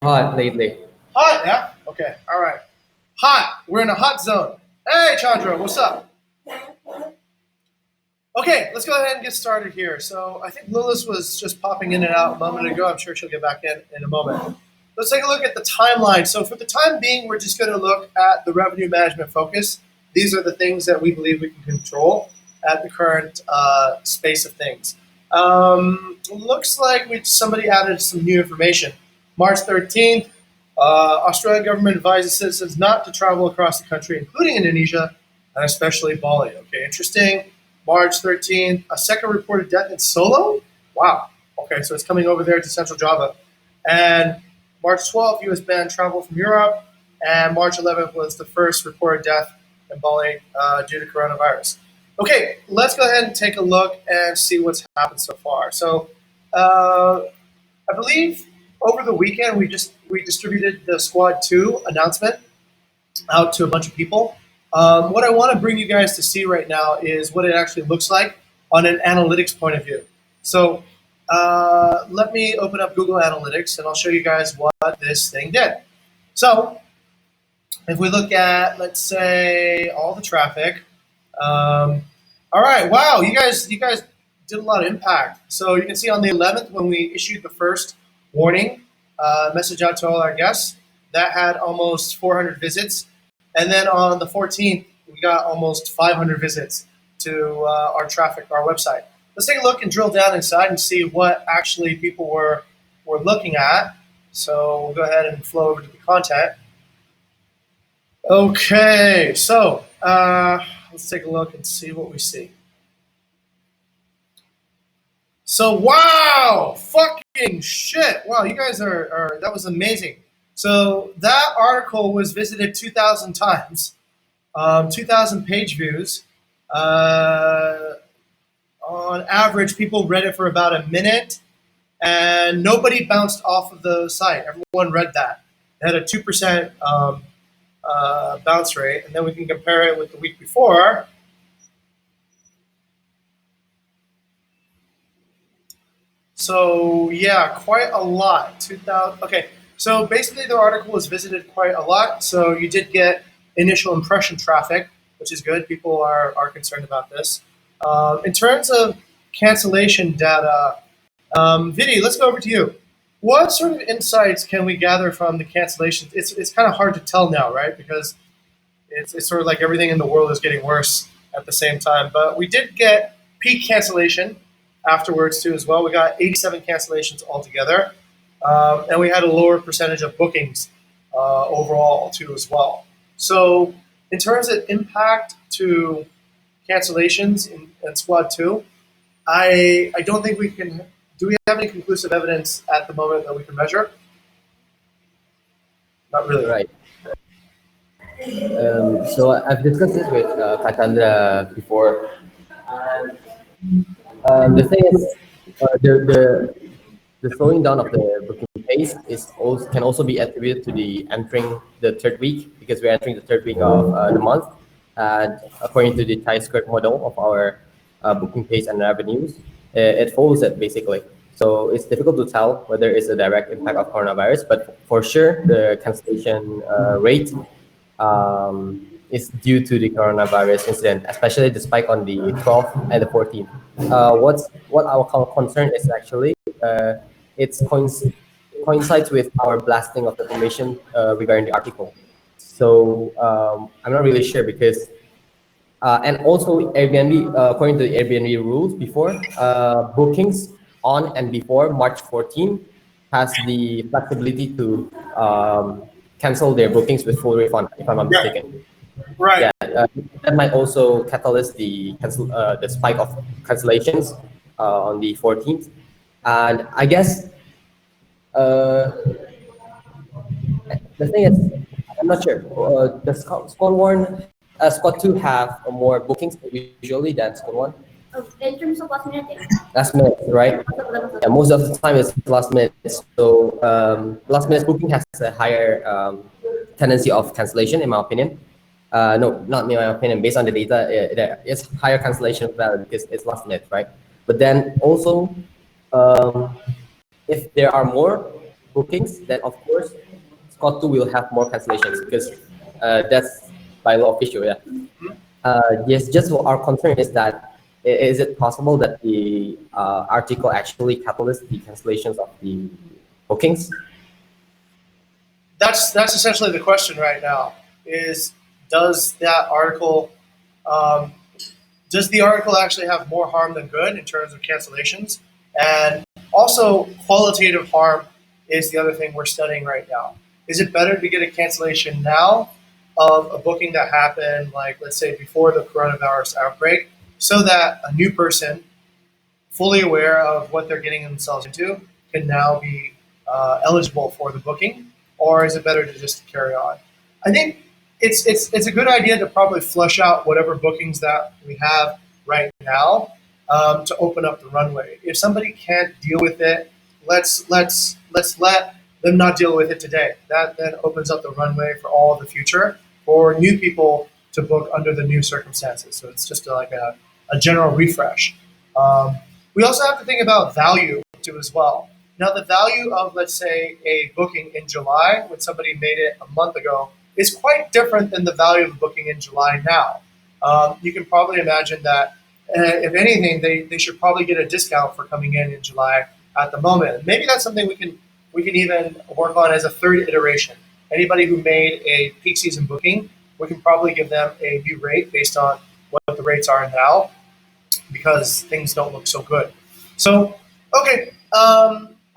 Hot lately. Hot, yeah? Okay, all right. Hot. We're in a hot zone. Hey, Chandra, what's up? Okay, let's go ahead and get started here. So I think Lilith was just popping in and out a moment ago. I'm sure she'll get back in a moment. Let's take a look at the timeline. So for the time being, we're just going to look at the revenue management focus. These are the things that we believe we can control at the current space of things. Looks like somebody added some new information. March 13th, Australian government advises citizens not to travel across the country, including Indonesia, and especially Bali. Okay, interesting. March 13th, a second reported death in Solo. Wow. Okay, so it's coming over there to Central Java. And March 12th, U.S. banned travel from Europe. And March 11th was the first reported death in Bali due to coronavirus. Okay, let's go ahead and take a look and see what's happened so far. So, I believe over the weekend we distributed the Squad 2 announcement out to a bunch of people. What I want to bring you guys to see right now is what it actually looks like on an analytics point of view. So let me open up Google Analytics and I'll show you guys what this thing did. So if we look at, let's say, all the traffic, all right, wow, you guys did a lot of impact. So you can see on the 11th when we issued the first warning message out to all our guests, that had almost 400 visits. And then on the 14th, we got almost 500 visits to our traffic, our website. Let's take a look and drill down inside and see what actually people were looking at. So we'll go ahead and flow over to the content. Okay, so let's take a look and see what we see. So wow, fucking shit! Wow, you guys are that was amazing. So that article was visited 2,000 times, 2,000 page views. On average, people read it for about a minute, and nobody bounced off of the site. Everyone read that. It had a 2% bounce rate, and then we can compare it with the week before. So yeah, quite a lot. 2,000. Okay, so basically the article was visited quite a lot. So you did get initial impression traffic, which is good. People are concerned about this. In terms of cancellation data, Vidi, let's go over to you. What sort of insights can we gather from the cancellations? It's kind of hard to tell now, right? Because it's sort of like everything in the world is getting worse at the same time. But we did get peak cancellation afterwards too as well. We got 87 cancellations altogether, and we had a lower percentage of bookings overall too as well. So in terms of impact to cancellations in Squad 2, I don't think we can. Do we have any conclusive evidence at the moment that we can measure? Not really. Right. So I've discussed this with Katandra before. The thing is, the slowing down of the booking pace can also be attributed to the entering the third week, because we're entering the third week of the month, and according to the tie skirt model of our booking pace and revenues, it follows it basically. So it's difficult to tell whether it's a direct impact of coronavirus, but for sure the cancellation rate is due to the coronavirus incident, especially the spike on the 12th and the 14th. What our concern is actually it's coincides with our blasting of information regarding the article. So I'm not really sure because and also Airbnb, according to the Airbnb rules before, bookings on and before March 14 has the flexibility to cancel their bookings with full refund, if I'm not mistaken. Right. Yeah, that might also catalyst the spike of cancellations on the 14th, and I guess the thing is, I'm not sure. Does Squad 2 have more bookings usually than Squad 1? In terms of last minute, yeah. Last minute, right? Yeah, most of the time it's last minute. So last minute booking has a higher tendency of cancellation, in my opinion. No, not in my opinion. Based on the data, it's higher cancellation value because it's last minute, right? But then also, if there are more bookings, then of course Scott 2 will have more cancellations because that's by law official. Yeah. Yes, just our concern is that is it possible that the article actually catalyzed the cancellations of the bookings? That's essentially the question right now. Is does that article um, does the article actually have more harm than good in terms of cancellations? And also, qualitative harm is the other thing we're studying right now. Is it better to get a cancellation now of a booking that happened, like let's say before the coronavirus outbreak, so that a new person, fully aware of what they're getting themselves into, can now be eligible for the booking, or is it better to just carry on? I think it's a good idea to probably flush out whatever bookings that we have right now to open up the runway. If somebody can't deal with it, let's let them not deal with it today. That then opens up the runway for all of the future for new people to book under the new circumstances. So it's just like a general refresh. Um, we also have to think about value too as well. Now, the value of, let's say, a booking in July when somebody made it a month ago is quite different than the value of a booking in July now. You can probably imagine that, if anything, they should probably get a discount for coming in July at the moment. Maybe that's something we can even work on as a third iteration. Anybody who made a peak season booking, we can probably give them a new rate based on what the rates are now, because things don't look so good. So, okay,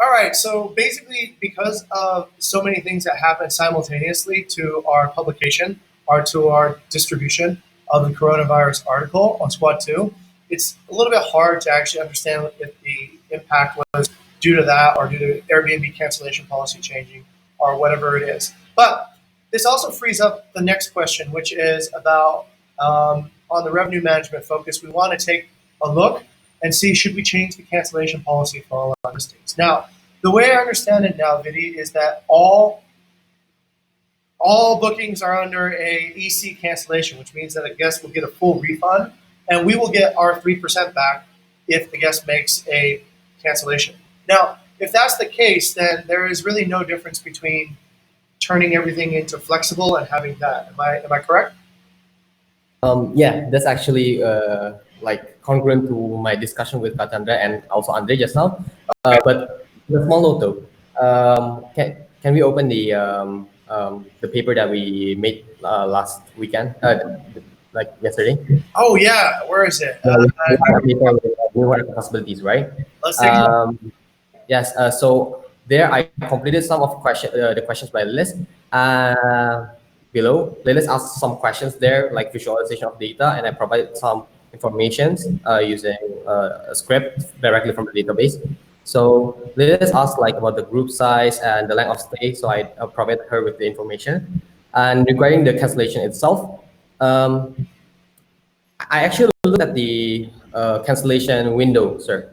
all right. So basically, because of so many things that happen simultaneously to our publication or to our distribution of the coronavirus article on Squad 2, it's a little bit hard to actually understand if the impact was due to that or due to Airbnb cancellation policy changing or whatever it is. But this also frees up the next question, which is about on the revenue management focus. We want to take a look and see, should we change the cancellation policy for all our listings. Now, the way I understand it now, Vidi, is that all bookings are under a EC cancellation, which means that a guest will get a full refund, and we will get our 3% back if the guest makes a cancellation. Now, if that's the case, then there is really no difference between turning everything into flexible and having that. Am I correct? Yeah, that's actually like congruent to my discussion with Katandra and also Andre just now. But the small note though, can we open the paper that we made last weekend, like yesterday? Oh yeah, where is it? We have a paper with new possibilities, right? Let's take a look. Yes. So there, I completed some of the questions by list. Uh, Below, Lilis asked some questions there, like visualization of data, and I provided some information using a script directly from the database. So Lilis asked like about the group size and the length of stay, so I provided her with the information. And regarding the cancellation itself, um, I actually looked at the cancellation window, sir,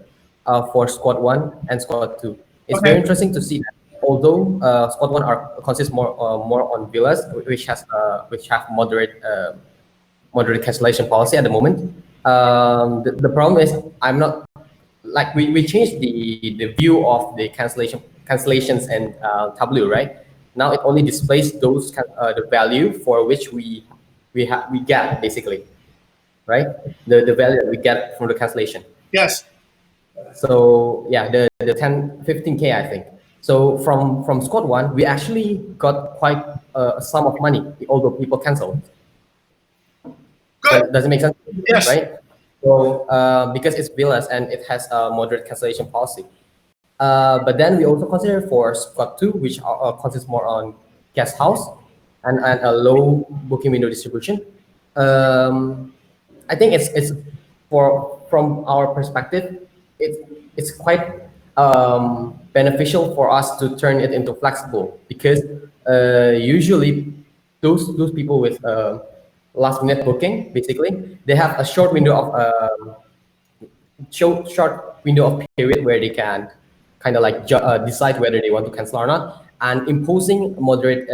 for Squad 1 and Squad 2. It's very Okay. interesting to see that although Squad 1 consists more on villas, which have moderate cancellation policy at the moment. The problem is I'm not like we changed the view of the cancellations and Tableau, right? Now it only displays the value for which we get basically, right? The value that we get from the cancellation. Yes. So yeah, the 10, 15K, I think. So from Squad 1, we actually got quite a sum of money, although people canceled. Good. Does it make sense? Yes. Right? So because it's villas and it has a moderate cancellation policy. But then we also consider for Squad 2, which consists more on guest house and a low booking window distribution. Um, I think it's from our perspective, it's it's quite beneficial for us to turn it into flexible because usually those people with last minute booking, basically they have a short window of period where they can kind of like decide whether they want to cancel or not. And imposing a moderate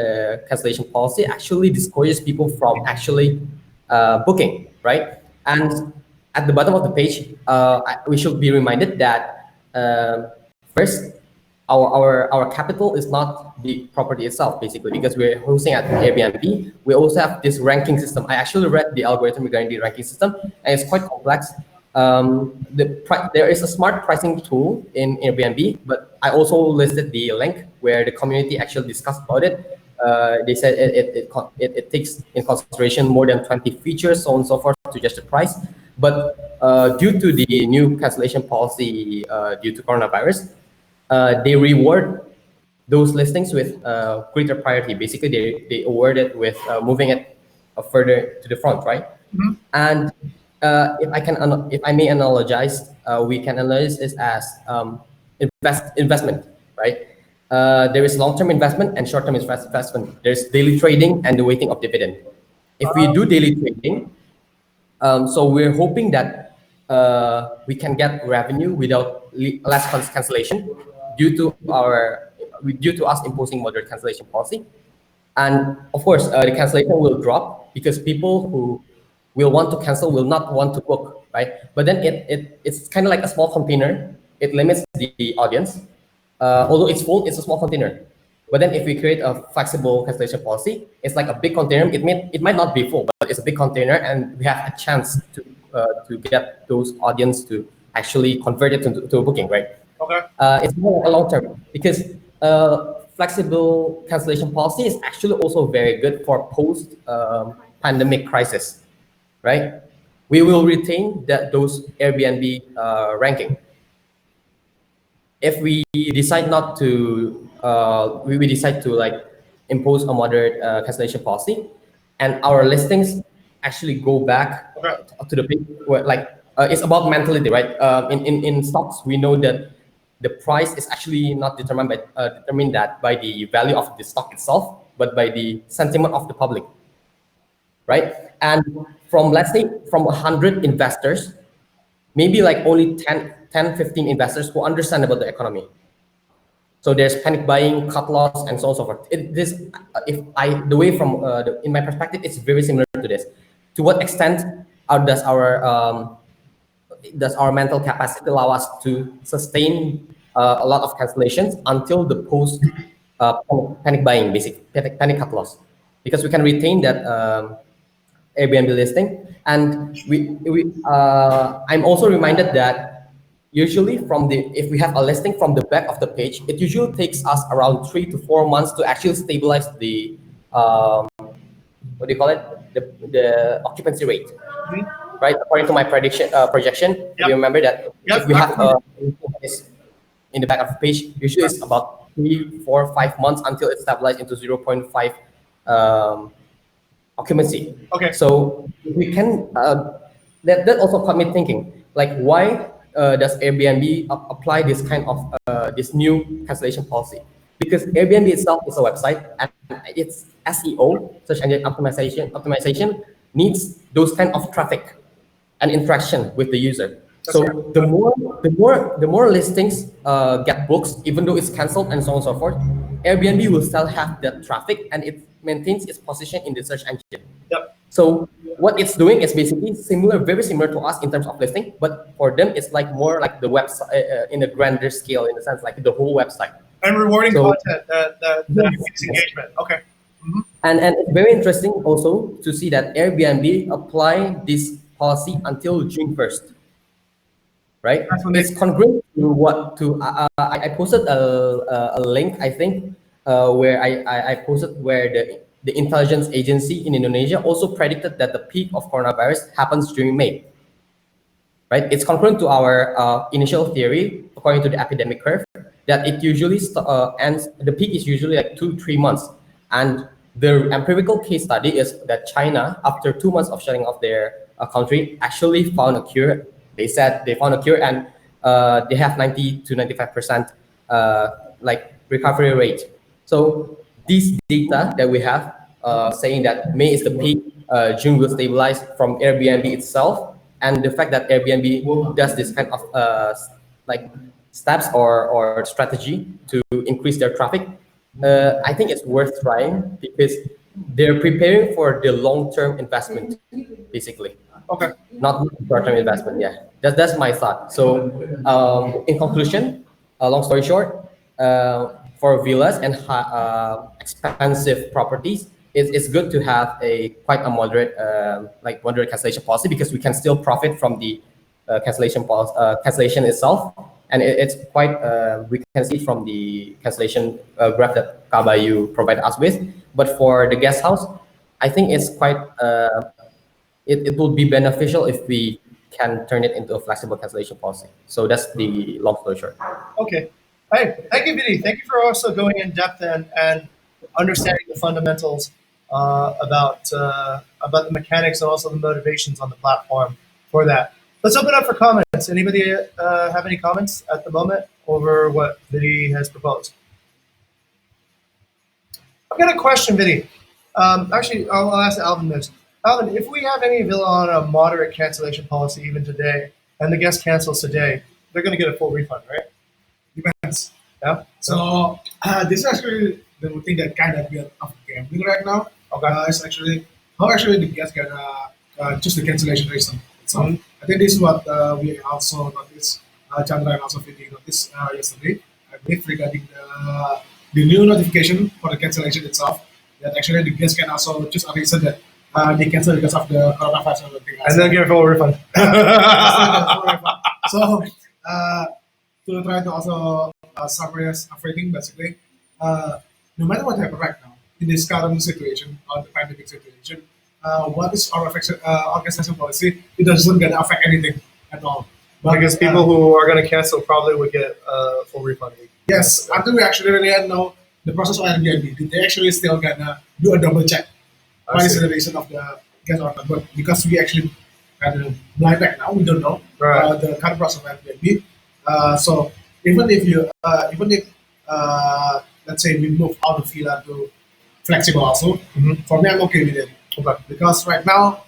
cancellation policy actually discourages people from actually booking, right? And at the bottom of the page, we should be reminded that first, our capital is not the property itself, basically, because we're hosting at Airbnb. We also have this ranking system. I actually read the algorithm regarding the ranking system, and it's quite complex. There is a smart pricing tool in Airbnb, but I also listed the link where the community actually discussed about it. They said it takes in consideration more than 20 features, so on and so forth, to just the price. But due to the new cancellation policy due to coronavirus, they reward those listings with greater priority. Basically, they award it with moving it further to the front, right? And if I may analogize, we can analyze this as investment, right? There is long-term investment and short-term investment. There's daily trading and the waiting of dividend. If we do daily trading, so we're hoping that we can get revenue without less cancellation due to due to us imposing moderate cancellation policy. And of course, the cancellation will drop because people who will want to cancel will not want to book, right? But then it's kind of like a small container. It limits the audience. Although it's full, it's a small container. But then if we create a flexible cancellation policy, it's like a big container. It might not be full, but it's a big container, and we have a chance to get those audience to actually convert it to a booking, right? Okay. It's more like a long term because flexible cancellation policy is actually also very good for post pandemic crisis, right? We will retain those Airbnb ranking. If we decide not to, we decide to like impose a moderate cancellation policy, and our listings actually go back Okay. to the peak, where like it's about mentality, right? In stocks, we know that the price is actually not determined that by the value of the stock itself, but by the sentiment of the public, right? And from, let's say, from 100 investors, maybe like only 15 investors who understand about the economy. So there's panic buying, cut loss, and so on and so forth. If I, the way from, in my perspective, it's very similar to this. To what extent does our mental capacity allow us to sustain a lot of cancellations until the post panic buying, panic cut loss? Because we can retain that Airbnb listing. And I'm also reminded that usually if we have a listing from the back of the page, it usually takes us around 3 to 4 months to actually stabilize the what do you call it, the occupancy rate, right? According to my projection, Yep. you remember that Yep. if we have in the back of the page, usually it's about 3, 4, 5 months until it's stabilized into 0.5 occupancy. Okay. So we can that also got me thinking, like, why does Airbnb apply this kind of this new cancellation policy? Because Airbnb itself is a website, and its SEO, search engine optimization, needs those kind of traffic and interaction with the user. So right. the more listings get books, even though it's canceled and so on and so forth, Airbnb will still have that traffic, and it maintains its position in the search engine. Yep. So what it's doing is basically very similar to us in terms of listing, but for them it's like more like the website in a grander scale, in a sense, like the whole website. And rewarding So- content that Yes. increases engagement. Okay. And it's very interesting also to see that Airbnb apply this policy until June 1st, right? That's when they- It's congruent to I posted a link, I think, where I posted where the intelligence agency in Indonesia also predicted that the peak of coronavirus happens during May, right? It's congruent to our initial theory, according to the epidemic curve, that it usually ends, the peak is usually like 2-3 months. And the empirical case study is that China, after 2 months of shutting off their country, actually found a cure. They said they found a cure, and they have 90 to 95% like recovery rate. So these data that we have saying that May is the peak, June will stabilize from Airbnb itself, and the fact that Airbnb does this kind of like steps or strategy to increase their traffic, I think it's worth trying because they're preparing for the long-term investment, basically, Okay. not short-term investment. Yeah, that's my thought. So in conclusion, long story short, for villas and expensive properties, it's good to have a quite a moderate moderate cancellation policy because we can still profit from the cancellation itself, and it's quite we can see from the cancellation graph that Kaba you provide us with. But for the guest house, I think it's quite it will be beneficial if we can turn it into a flexible cancellation policy. So that's the long story short. Okay. Hey, thank you, Vidi. Thank you for also going in depth and understanding the fundamentals about the mechanics and also the motivations on the platform for that. Let's open up for comments. Anybody have any comments at the moment over what Vidi has proposed? I've got a question, Vidi. Actually, I'll ask Alvin this. Alvin, if we have any villa on a moderate cancellation policy even today, and the guest cancels today, they're going to get a full refund, right? Depends. Yeah. So this is actually the thing that kind of get of gambling right now. Okay. It's actually how actually the guests get just the cancellation reason. So I think this is what we also noticed. Chandra and also Vidi noticed yesterday. I believe regarding the new notification for the cancellation itself, that actually the guests can also choose a reason that they cancel because of the coronavirus and everything. And then get a full refund. So to try to also summarize everything, basically, no matter what happens right now in this current situation or the pandemic situation, what is our organization policy? It doesn't gonna affect anything at all. But, Because people who are going to cancel probably would get a full refund. yes, until we actually really know the process of Airbnb, did they actually still gonna do a double check? I What is see. the reason of the guest or not? But because we actually kind of blind right now, we don't know Right. the current process of Airbnb. So even if you, even if let's say we move out of villa to flexible also, for me I'm okay with it. Okay. Because right now,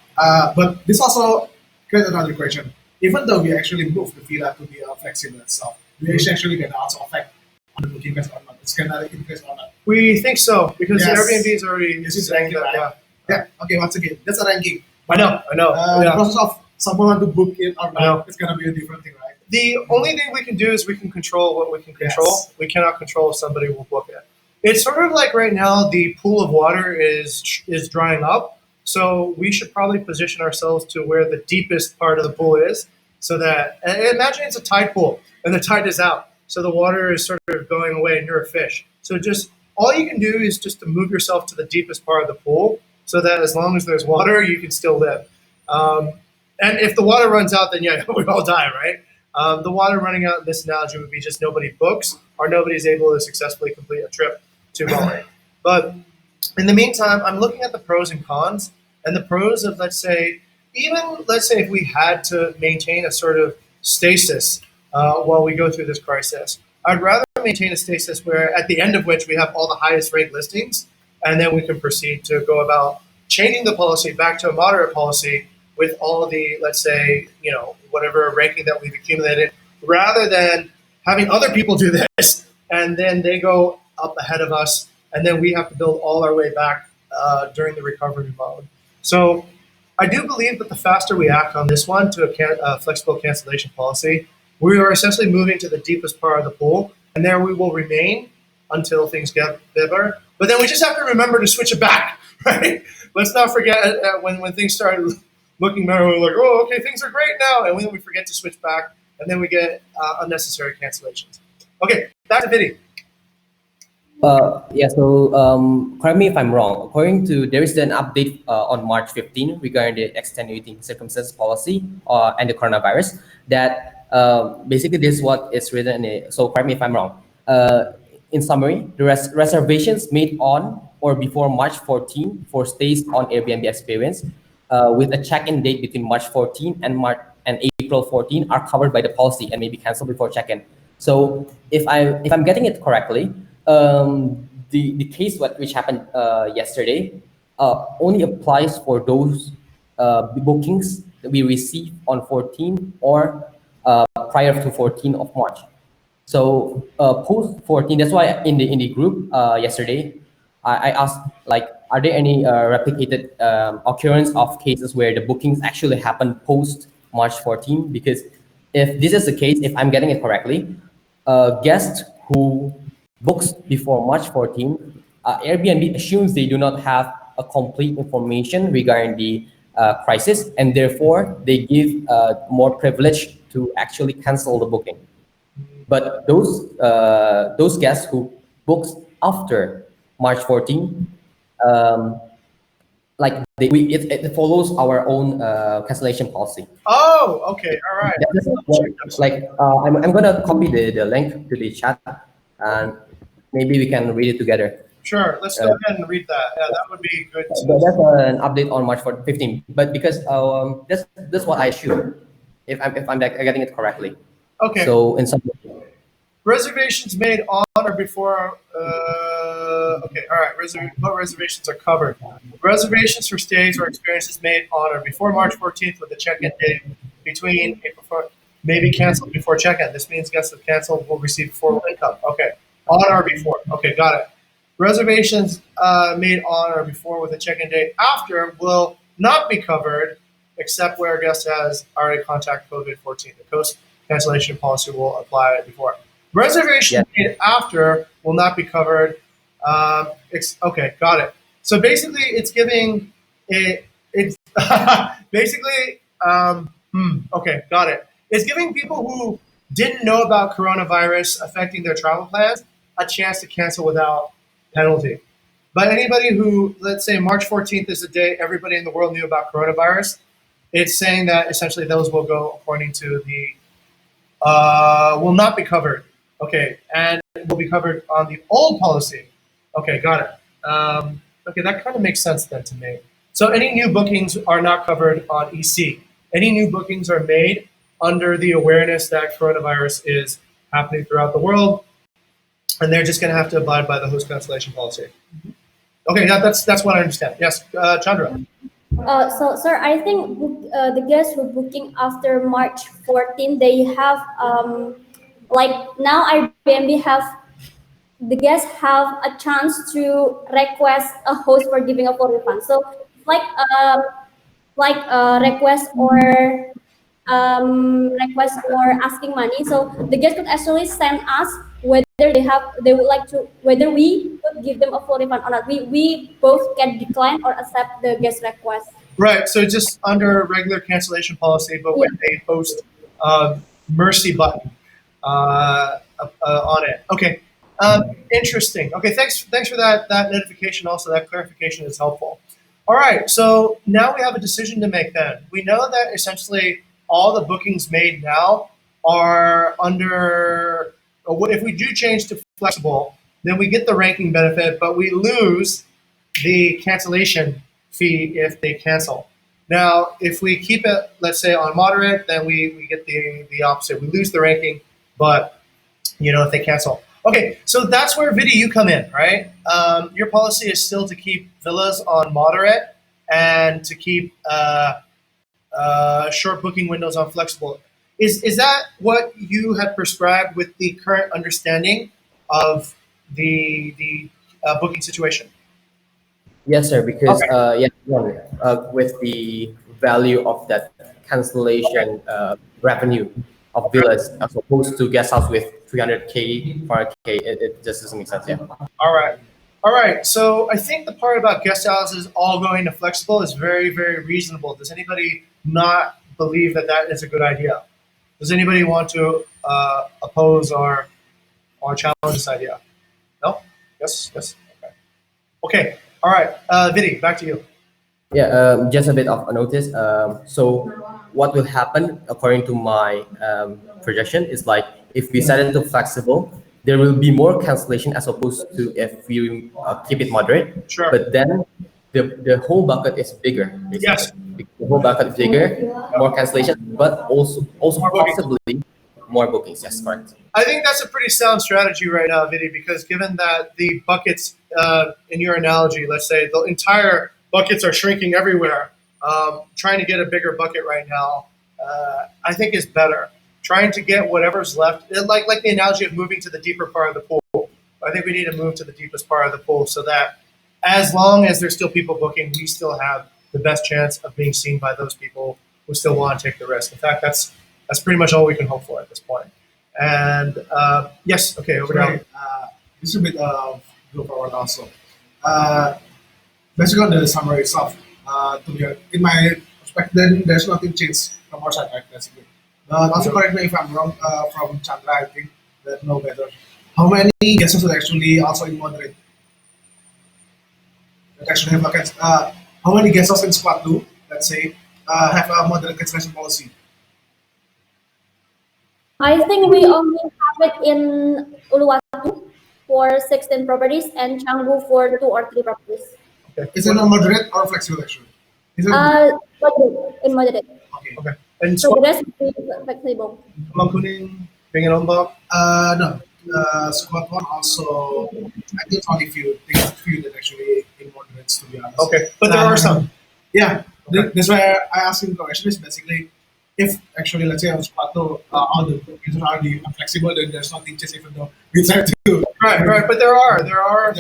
but this also creates another question. Even though we actually move the villa to be flexible itself, we actually can also affect on the booking price or not. It's gonna increase or not. We think so because Yes. Airbnb is already This is saying ranking, that. right? Yeah. Yeah. Okay. Once again, that's a ranking. I know. The Yeah. process of someone want to book it or I know. not, it's gonna be a different thing, right? The only thing we can do is we can control what we can control. Yes. We cannot control if somebody will book it. It's sort of like right now the pool of water is drying up, so we should probably position ourselves to where the deepest part of the pool is, so that and imagine it's a tide pool and the tide is out, so the water is sort of going away and you're a fish. So just all you can do is just to move yourself to the deepest part of the pool, so that as long as there's water, you can still live. Um, and if the water runs out, then yeah, we all die, right? The water running out in this analogy would be just nobody books or nobody's able to successfully complete a trip to Maui. But in the meantime, I'm looking at the pros and cons, and the pros of let's say if we had to maintain a sort of stasis while we go through this crisis, I'd rather maintain a stasis where at the end of which we have all the highest rate listings, and then we can proceed to go about changing the policy back to a moderate policy with all of the, let's say, whatever ranking that we've accumulated, rather than having other people do this and then they go up ahead of us and then we have to build all our way back during the recovery mode. So I do believe that the faster we act on this one to a flexible cancellation policy, we are essentially moving to the deepest part of the pool, and there we will remain until things get better. But then we just have to remember to switch it back, right? Let's not forget when things start looking better, we're like, oh, okay, things are great now, and then we forget to switch back, and then we get unnecessary cancellations. Okay, back to Vidi. Yeah, so correct me if I'm wrong. According to, there is an update on March 15 regarding the extenuating circumstances policy and the coronavirus that basically this is what is written in it. So correct me if I'm wrong. In summary, the reservations made on or before March 14 for stays on Airbnb experience with a check-in date between March 14 and April 14 are covered by the policy and may be canceled before check-in. So if I'm getting it correctly, the case which happened yesterday only applies for those bookings that we received on 14 or prior to 14 of March. So post 14, that's why in the group yesterday, I asked like, are there any replicated occurrence of cases where the bookings actually happened post March 14? Because if this is the case, if I'm getting it correctly, guests who books before March 14th, Airbnb assumes they do not have a complete information regarding the crisis, and therefore they give more privilege to actually cancel the booking. But those guests who books after March 14th, um, like it follows our own cancellation policy. Oh, okay, all right. That Let's is double check this. like I'm gonna copy the link to the chat, and maybe we can read it together. Sure, let's go ahead and read that. Yeah, that would be good That's to. an update on March 15, but because that's what I assume, if I'm like, getting it correctly. Okay, So in some reservations made on or before. Okay, all right. What reservations are covered? Reservations for stays or experiences made on or before March 14th with the check-in date between April 4th may be canceled before check-in. This means guests who canceled will receive full income. Okay, on or before. Okay, got it. Reservations made on or before with a check-in date after will not be covered except where a guest has already contacted COVID-14. The coast cancellation policy will apply before. Reservation yeah, made after will not be covered. Okay, got it. So basically, it's giving it. It's basically okay, got it. It's giving people who didn't know about coronavirus affecting their travel plans a chance to cancel without penalty. But anybody who, let's say, March 14th is the day everybody in the world knew about coronavirus, it's saying that essentially those will go according to the will not be covered. Okay, and will be covered on the old policy. Okay, got it. Okay, that kind of makes sense then to me. So any new bookings are not covered on EC. Any new bookings are made under the awareness that coronavirus is happening throughout the world, and they're just going to have to abide by the host cancellation policy. Okay, that's what I understand. Yes, Chandra. So, sir, I think the guests who booking after March 14, they have like now Airbnb have the guests have a chance to request a host for giving a full refund. So, like request or request for asking money. So the guest could actually send us whether they would like to whether we could give them a full refund or not. We both can decline or accept the guest request. Right. So just under regular cancellation policy, but Yeah. with a post mercy button on it. Okay. Interesting. Okay. Thanks for that notification. Also, that clarification is helpful. All right. So now we have a decision to make. Then we know that essentially all the bookings made now are under. If we do change to flexible, then we get the ranking benefit, but we lose the cancellation fee if they cancel. Now, if we keep it, let's say, on moderate, then we get the opposite. We lose the ranking, but if they cancel. Okay, so that's where Vidi, you come in, right? Your policy is still to keep villas on moderate and to keep short booking windows on flexible. Is that what you have prescribed with the current understanding of the booking situation? yes, sir. Because Okay. with the value of that Okay. cancellation revenue of Okay. villas as opposed to guest house with 300K, 400K, it just doesn't make sense. Yeah. All right. All right. So I think the part about guest houses all going to flexible is very, very reasonable. Does anybody not believe that that is a good idea? Does anybody want to oppose or challenge this idea? No? Yes? Yes? Okay. Okay. All right. Vidi, back to you. Yeah, just a bit of a notice. So what will happen according to my projection is like if we set it to flexible, there will be more cancellation as opposed to if we keep it moderate. Sure. But then the whole bucket is bigger, basically. Yes. The whole bucket is bigger, more cancellation, but also More bookings. possibly more bookings. Yes, correct. I think that's a pretty sound strategy right now, Vidi, because given that the buckets, in your analogy, let's say the entire buckets are shrinking everywhere, trying to get a bigger bucket right now, I think is better. Trying to get whatever's left, like the analogy of moving to the deeper part of the pool. I think we need to move to the deepest part of the pool so that as long as there's still people booking, we still have the best chance of being seen by those people who still want to take the risk. In fact, that's pretty much all we can hope for at this point. And yes, okay, over to Sorry, you. this is a bit go forward also. Uh, Basically on the summary itself, to be in my perspective, then there's nothing changed from our side, right? Basically. Also correct me if I'm wrong. From Chandra, I think that no better. How many guesses are actually also in moderate? That actually have a how many guesses in squad two? Let's say have a moderate cancellation policy. I think we only have it in Uluwatu for 16 properties and Canggu for 2 or 3 properties. Okay. Is it a moderate or flexible actually? Is it Moderate, in moderate. okay? Okay. And So squad the rest will be flexible. Kuning, Bingin Ombak. No. Squad one also. I think it's only few that actually in moderates to be honest. Okay, but there are some. Yeah, Okay. that's why I asked him the question is basically if actually let's say on Squato all the users are the flexible, then there's nothing just even though we try to Right, but there are There are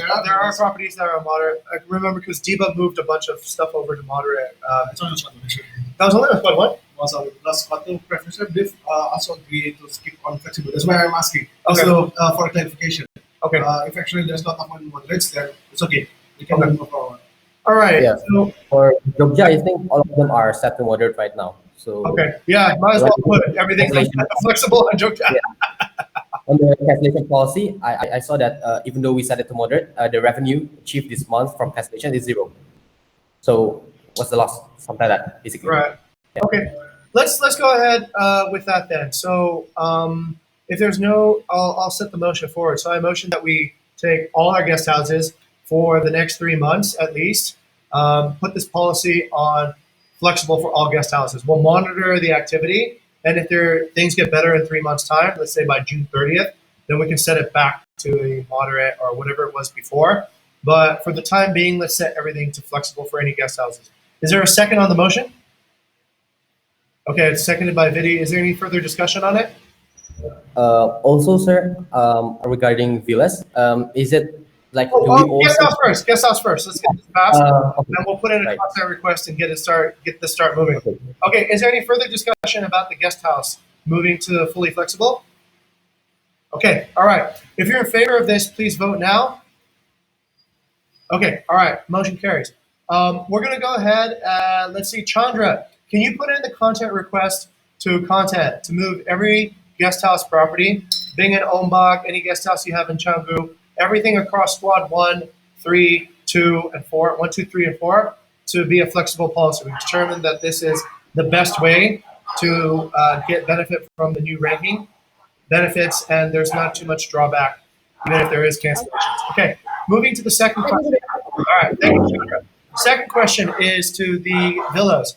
properties that are moderate. I can remember because Deba moved a bunch of stuff over to moderate. it's only Squato actually. That was only with what? Also, plus Squato preference diff also agree to skip on flexible. That's why I'm asking. Okay. So for clarification, Okay, if actually there's not enough moderates, then it's okay. We can Okay. move forward. all right. Yeah. So For Jogja, I think all of them are set to moderate right now. So okay, yeah, might as well put everything flexible and joke. Yeah. on the cancellation policy, I saw that even though we set it to moderate, the revenue achieved this month from cancellation is 0. So what's the loss? Something like that, basically. Right. Okay. Let's go ahead with that then. So if there's no, I'll set the motion forward. So I motion that we take all our guest houses for the next 3 months at least. Put this policy on flexible for all guest houses. We'll monitor the activity, and if things get better in 3 months' time, let's say by June 30th, then we can set it back to a moderate or whatever it was before. But for the time being, let's set everything to flexible for any guest houses. Is there a second on the motion? Okay, it's seconded by Vidi. Is there any further discussion on it? Also, sir, regarding villas, is it like do we Guest also? house first. Guest house first. Let's get this passed, Okay. and we'll put in a Right. contact request and get this start moving. Okay. Okay. Is there any further discussion about the guest house moving to fully flexible? Okay. All right. If you're in favor of this, please vote now. Okay. All right. Motion carries. We're gonna go ahead. Let's see, Chandra. Can you put in the content request to content to move every guest house property, Bing and Ombak, any guest house you have in Canggu, everything across squad 1, 3, 2, and 4, 1, 2, 3, and 4, to be a flexible policy. We've determined that this is the best way to get benefit from the new ranking benefits, and there's not too much drawback, even if there is cancellations. Okay, moving to the second question. All right, thank you, Chandra. Second question is to the villas.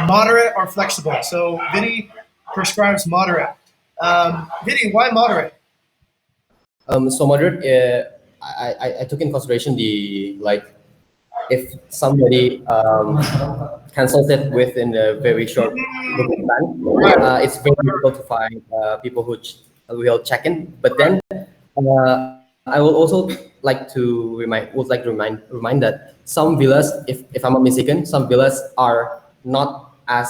Moderate or flexible? So Vinny prescribes moderate. Vinny, why moderate? So moderate, I took in consideration the like if somebody cancels it within a very short booking time, it's very difficult to find people who will check in. But then I will also remind that some villas, if I'm not mistaken, some villas are not as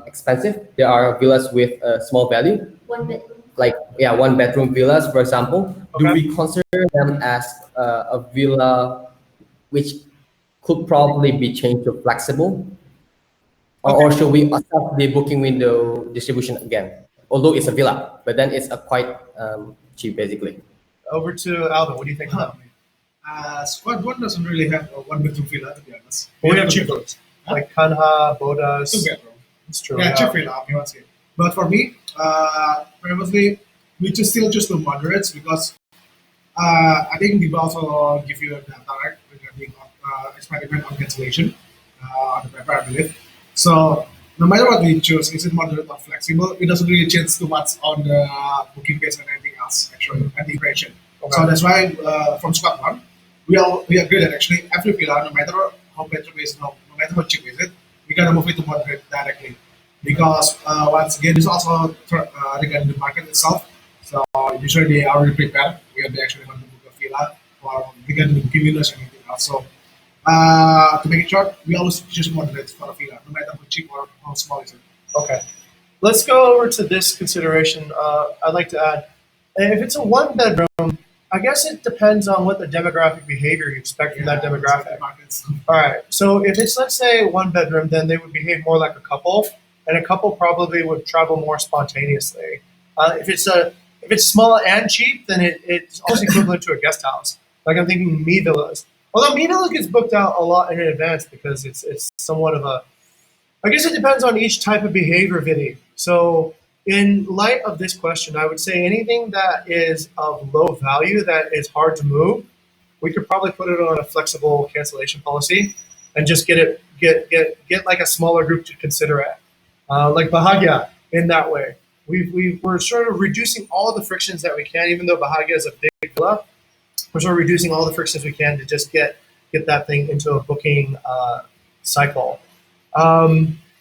expensive. There are villas with a small value, 1 bedroom. like 1 bedroom villas, for example. Do Okay. we consider them as a villa which could probably be changed to flexible, or should we assess the booking window distribution again? Although it's a villa, but then it's a quite cheap, basically. Over to Alvin. What do you think of that? Squad one doesn't really have a one bedroom villa to be honest. We have have cheap villas like Kanha, Bodas. 2 bedroom. It's true. Yeah, cheap villa, you want to say. But for me, previously we still choose the moderates because I think we will also give you a data right regarding experiment on cancellation on the paper, I believe. So no matter what we choose, is it moderate or flexible, it doesn't really change too much on the booking page and anything else actually and the impression. Okay. So that's why from squad one, we agree that actually every villa, no matter how better is no matter how cheap is it, we gotta move it to moderate directly. Because once again, this also regarding the market itself. So usually they are already prepared. We are actually going to book a villa or regarding the booking windows and anything else. So to make it short, we always choose moderate for a villa, no matter how cheap or how small is it. Okay. Let's go over to this consideration. I'd like to add, if it's a 1 bedroom, I guess it depends on what the demographic behavior you expect from that demographic. All right. So if it's, let's say, one bedroom, then they would behave more like a couple, and a couple probably would travel more spontaneously. If it's small and cheap, then it's almost equivalent to a guest house. Like I'm thinking Me Villas. Although Me Villas gets booked out a lot in advance because it's somewhat of a. I guess it depends on each type of behavior, Vinny. So in light of this question, I would say anything that is of low value that is hard to move, we could probably put it on a flexible cancellation policy and just get like a smaller group to consider it, like Bahagia in that way. We're sort of reducing all the frictions that we can, even though Bahagia is a big villa. We're sort of reducing all the frictions we can to just get that thing into a booking cycle.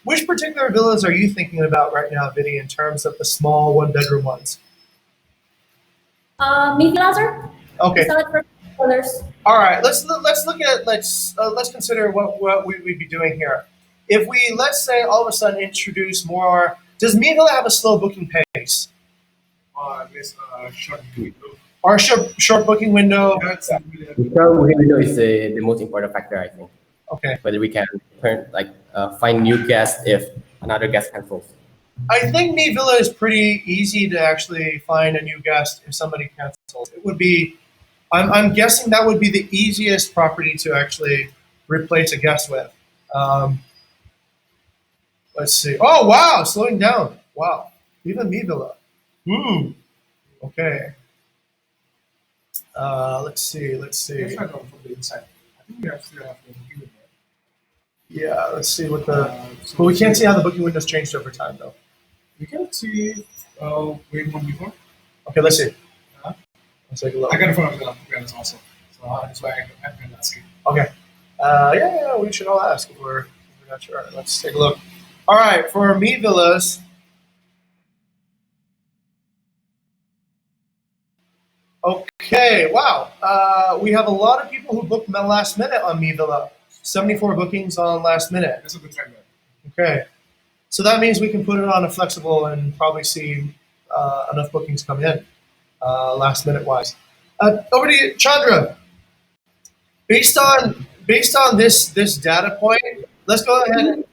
Which particular villas are you thinking about right now, Vinny, in terms of the small one-bedroom ones? Me Villa, sir. Okay. Select for others. All right. Let's consider what we'd be doing here. If we, let's say, all of a sudden introduce more. Does Me Villa have a slow booking pace? This short window. Or a short booking window? That's really The travel window is the most important factor, I think. Okay. Whether we can find new guests if another guest cancels. I think Me Villa is pretty easy to actually find a new guest if somebody cancels. It would be, I'm guessing that would be the easiest property to actually replace a guest with. Let's see. Oh, wow, slowing down. Wow, even Me Villa. Okay. Let's see. Let's try it out from the inside. I think we actually have to review it. Yeah, let's see what the. But we can't see how the booking window's changed over time, though. We can see way more before. Okay, let's see. Uh, Let's take a look. I got a phone of the brands also, so that's why I'm going to ask you. Okay. Yeah, we should all ask if we're not sure. Let's take a look. All right, for Me Villas. Okay, wow. We have a lot of people who booked last minute on Me Villa. 74 bookings on last minute. That's a good time. Okay. So that means we can put it on a flexible and probably see enough bookings come in last minute wise. Over to you, Chandra. Based on this data point, let's go ahead and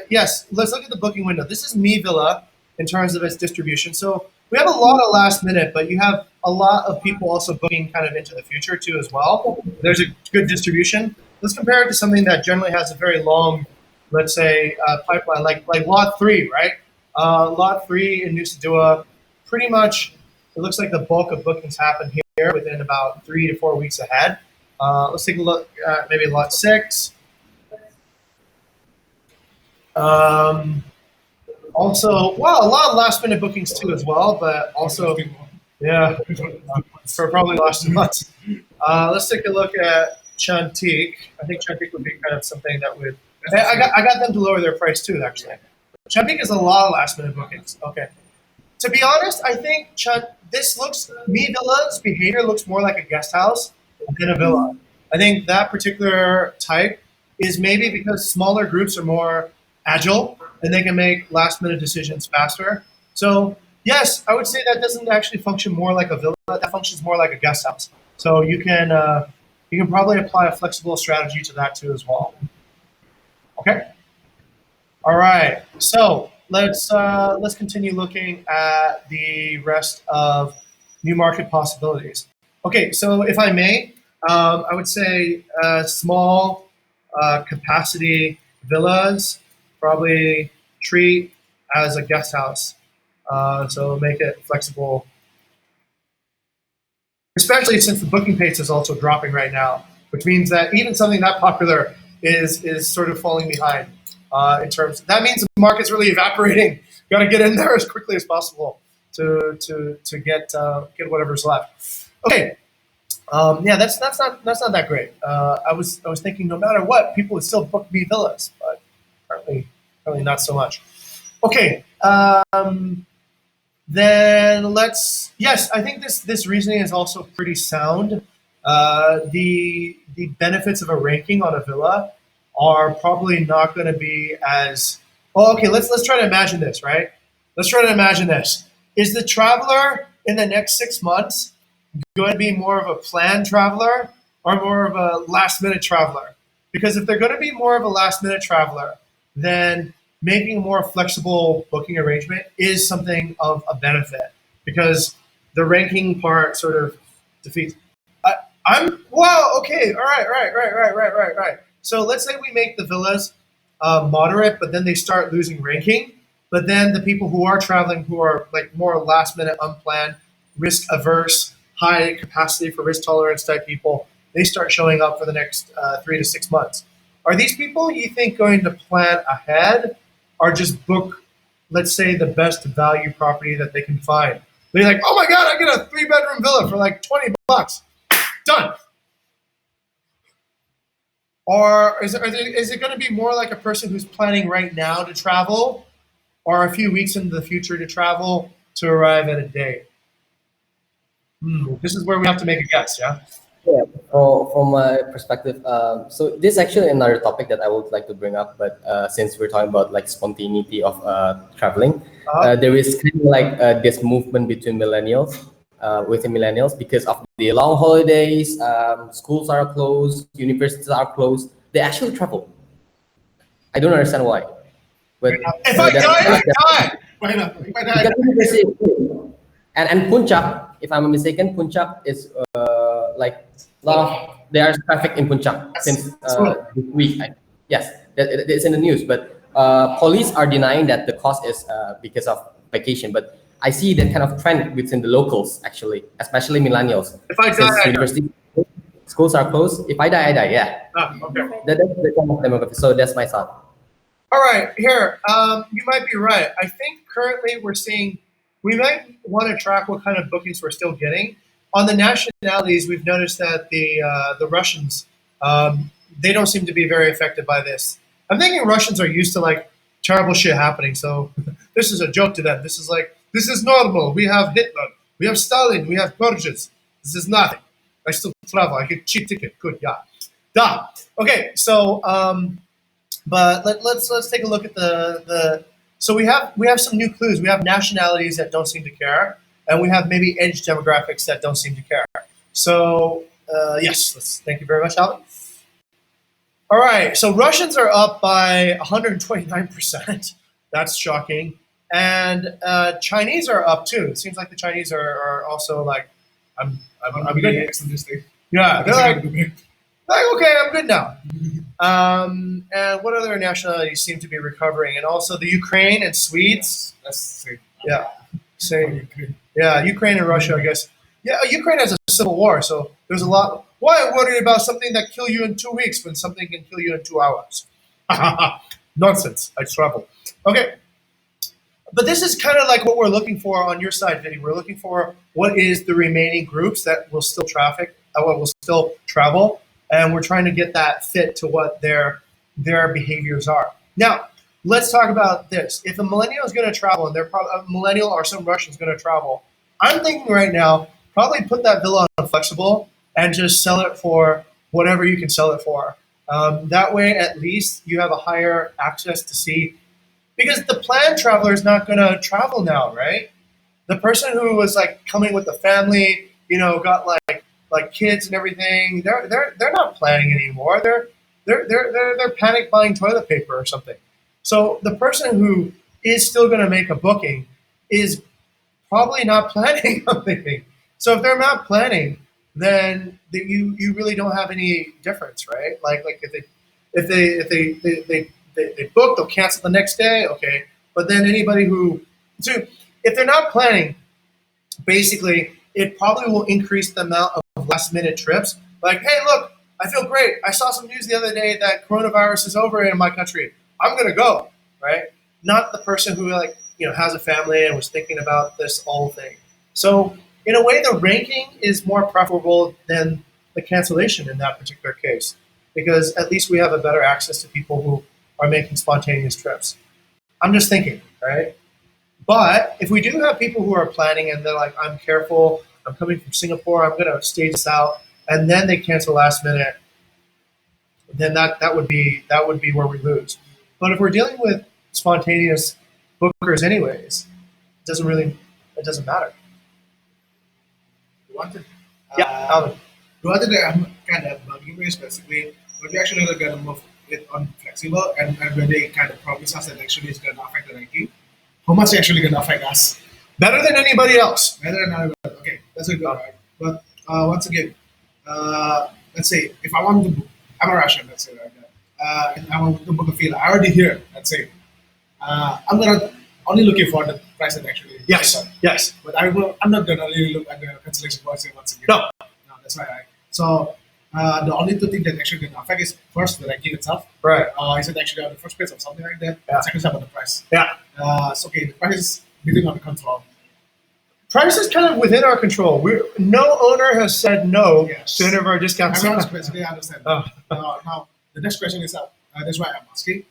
yes, let's look at the booking window. This is Me Villa in terms of its distribution. So we have a lot of last minute, but you have a lot of people also booking kind of into the future too as well. There's a good distribution. Let's compare it to something that generally has a very long, let's say, pipeline, like Lot 3, right? Lot 3 in Nusa Dua, pretty much, it looks like the bulk of bookings happen here within about 3 to 4 weeks ahead. Let's take a look at maybe Lot 6. Also, wow, a lot of last minute bookings too as well, but also, yeah, for probably the last 2 months. Let's take a look at Chantique. I think Chantique would be kind of something that would. I got them to lower their price too, actually. Chantique is a lot of last minute bookings. Okay. To be honest, I think Me Villa's behavior looks more like a guest house than a villa. I think that particular type is maybe because smaller groups are more agile and they can make last minute decisions faster. So yes, I would say that doesn't actually function more like a villa. That functions more like a guest house. So you can probably apply a flexible strategy to that too as well. Okay. All right. So let's continue looking at the rest of new market possibilities. Okay. So if I may, I would say small capacity villas probably treat as a guest house. So make it flexible, especially since the booking pace is also dropping right now, which means that even something that popular is sort of falling behind in terms. That means the market's really evaporating. You got to get in there as quickly as possible to get whatever's left. Okay, yeah, that's not that great. I was thinking no matter what, people would still book Me Villas, but apparently not so much. Okay. Then yes, I think this reasoning is also pretty sound. The benefits of a ranking on a villa are probably not going to be as well. Okay, let's try to imagine this, right? Let's try to imagine this. Is the traveler in the next 6 months going to be more of a planned traveler or more of a last minute traveler? Because if they're going to be more of a last minute traveler, then making a more flexible booking arrangement is something of a benefit because the ranking part sort of defeats. I, I'm wow. Okay. All right. Right. So let's say we make the villas moderate, but then they start losing ranking. But then the people who are traveling, who are like more last minute, unplanned, risk averse, high capacity for risk tolerance type people, they start showing up for the next 3 to 6 months. Are these people you think going to plan ahead or just book, let's say, the best value property that they can find? They're like, oh my God, I get a 3 bedroom villa for like $20. Done. Or is it going to be more like a person who's planning right now to travel or a few weeks into the future to travel to arrive at a date? This is where we have to make a guess, yeah? Yeah, from my perspective, so this is actually another topic that I would like to bring up. But since we're talking about like spontaneity of traveling, there is kind of like this movement between millennials, within millennials, because of the long holidays, schools are closed, universities are closed. They actually travel. I don't understand why, but If I die, I die. Why not? Why because not? university is cool. And Puncak, if I'm not mistaken, Puncak is like there are traffic in Puncak since this week. Yes, it's in the news. But police are denying that the cost is because of vacation. But I see that kind of trend within the locals actually, especially millennials. If I die, Since I die. university schools are closed, if I die, I die. Yeah, Okay. that's the kind of demographic. So that's my thought. All right, here. You might be right. I think currently we're seeing, we might want to track what kind of bookings we're still getting. On the nationalities, we've noticed that the Russians, they don't seem to be very affected by this. I'm thinking Russians are used to like terrible shit happening, so this is a joke to them. This is normal. We have Hitler, we have Stalin, we have purges. This is nothing. I still travel. I get cheap ticket. Good, yeah. Duh. Okay, so but let's take a look at the. So we have some new clues. We have nationalities that don't seem to care, and we have maybe edge demographics that don't seem to care. So yes, thank you very much, Alan. All right, so Russians are up by 129%. That's shocking, and Chinese are up too. It seems like the Chinese are also like, I'm good. Excellent this thing. Yeah, they're That's like, good. okay, I'm good now. And what other nationalities seem to be recovering? And also the Ukraine and Swedes. That's safe. Yeah, same. Yeah, Ukraine and Russia, I guess. Yeah, Ukraine has a civil war, so there's a lot. Why worry about something that kill you in 2 weeks when something can kill you in 2 hours? Nonsense. I travel. Okay, but this is kind of like what we're looking for on your side, Vinny. We're looking for what is the remaining groups that will still will still travel, and we're trying to get that fit to what their behaviors are. Now, let's talk about this. If a millennial is going to travel, and they're probably a millennial or some Russian's going to travel, I'm thinking right now, probably put that villa on flexible and just sell it for whatever you can sell it for. That way, at least you have a higher access to see, because the planned traveler is not going to travel now, right? The person who was like coming with the family, got like kids and everything, they're not planning anymore. They're panic buying toilet paper or something. So the person who is still going to make a booking is probably not planning on anything. So if they're not planning, then you really don't have any difference, right? Like if they book, they'll cancel the next day, okay. But then anybody so if they're not planning, basically it probably will increase the amount of last minute trips. Like, hey, look, I feel great. I saw some news the other day that coronavirus is over in my country. I'm gonna go, right? Not the person who has a family and was thinking about this whole thing. So in a way, the ranking is more preferable than the cancellation in that particular case, because at least we have a better access to people who are making spontaneous trips. I'm just thinking, right? But if we do have people who are planning and they're like, I'm careful, I'm coming from Singapore, I'm going to stage this out, and then they cancel last minute, then that would be where we lose. But if we're dealing with spontaneous bookers, anyways, it doesn't matter. You want it? Yeah, Alvin. The other day I'm kind of bugging me is basically when we actually gonna move it on flexible and when they kind of promise us that actually it's gonna affect the ranking, how much actually gonna affect us? Better than anybody else. Better than I okay, that's a good right. But once again, let's say if I want to book, I'm a Russian, let's say like that, and I want to book a villa, I already here, let's say, I'm gonna only looking for the price that actually. Yes, yes. But I'm not gonna really look at the cancellation policy once again. No. No, that's right. Right? So the only two things that actually can affect is first the ranking itself. Right. Is it actually on the first page or something like that? Yeah. Second is about the price. Yeah. So okay, the price is within under control. Price is kind of within our control. No owner has said no Yes. to any of our discounts. Everyone's basically understand. Oh. Now the next question is that's why I'm asking,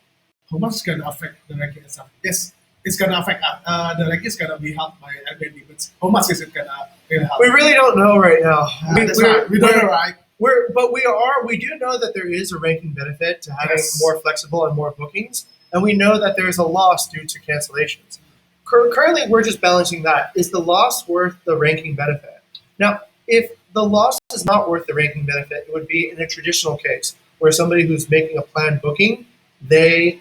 how much is gonna affect the ranking itself? Yes, it's gonna affect the ranking is gonna be helped by Airbnb, but how much is it gonna help? We really don't know right now. That's right. We don't know, right? We do know that there is a ranking benefit to having Yes. more flexible and more bookings, and we know that there is a loss due to cancellations. Currently, we're just balancing that. Is the loss worth the ranking benefit? Now, if the loss is not worth the ranking benefit, it would be in a traditional case where somebody who's making a planned booking, they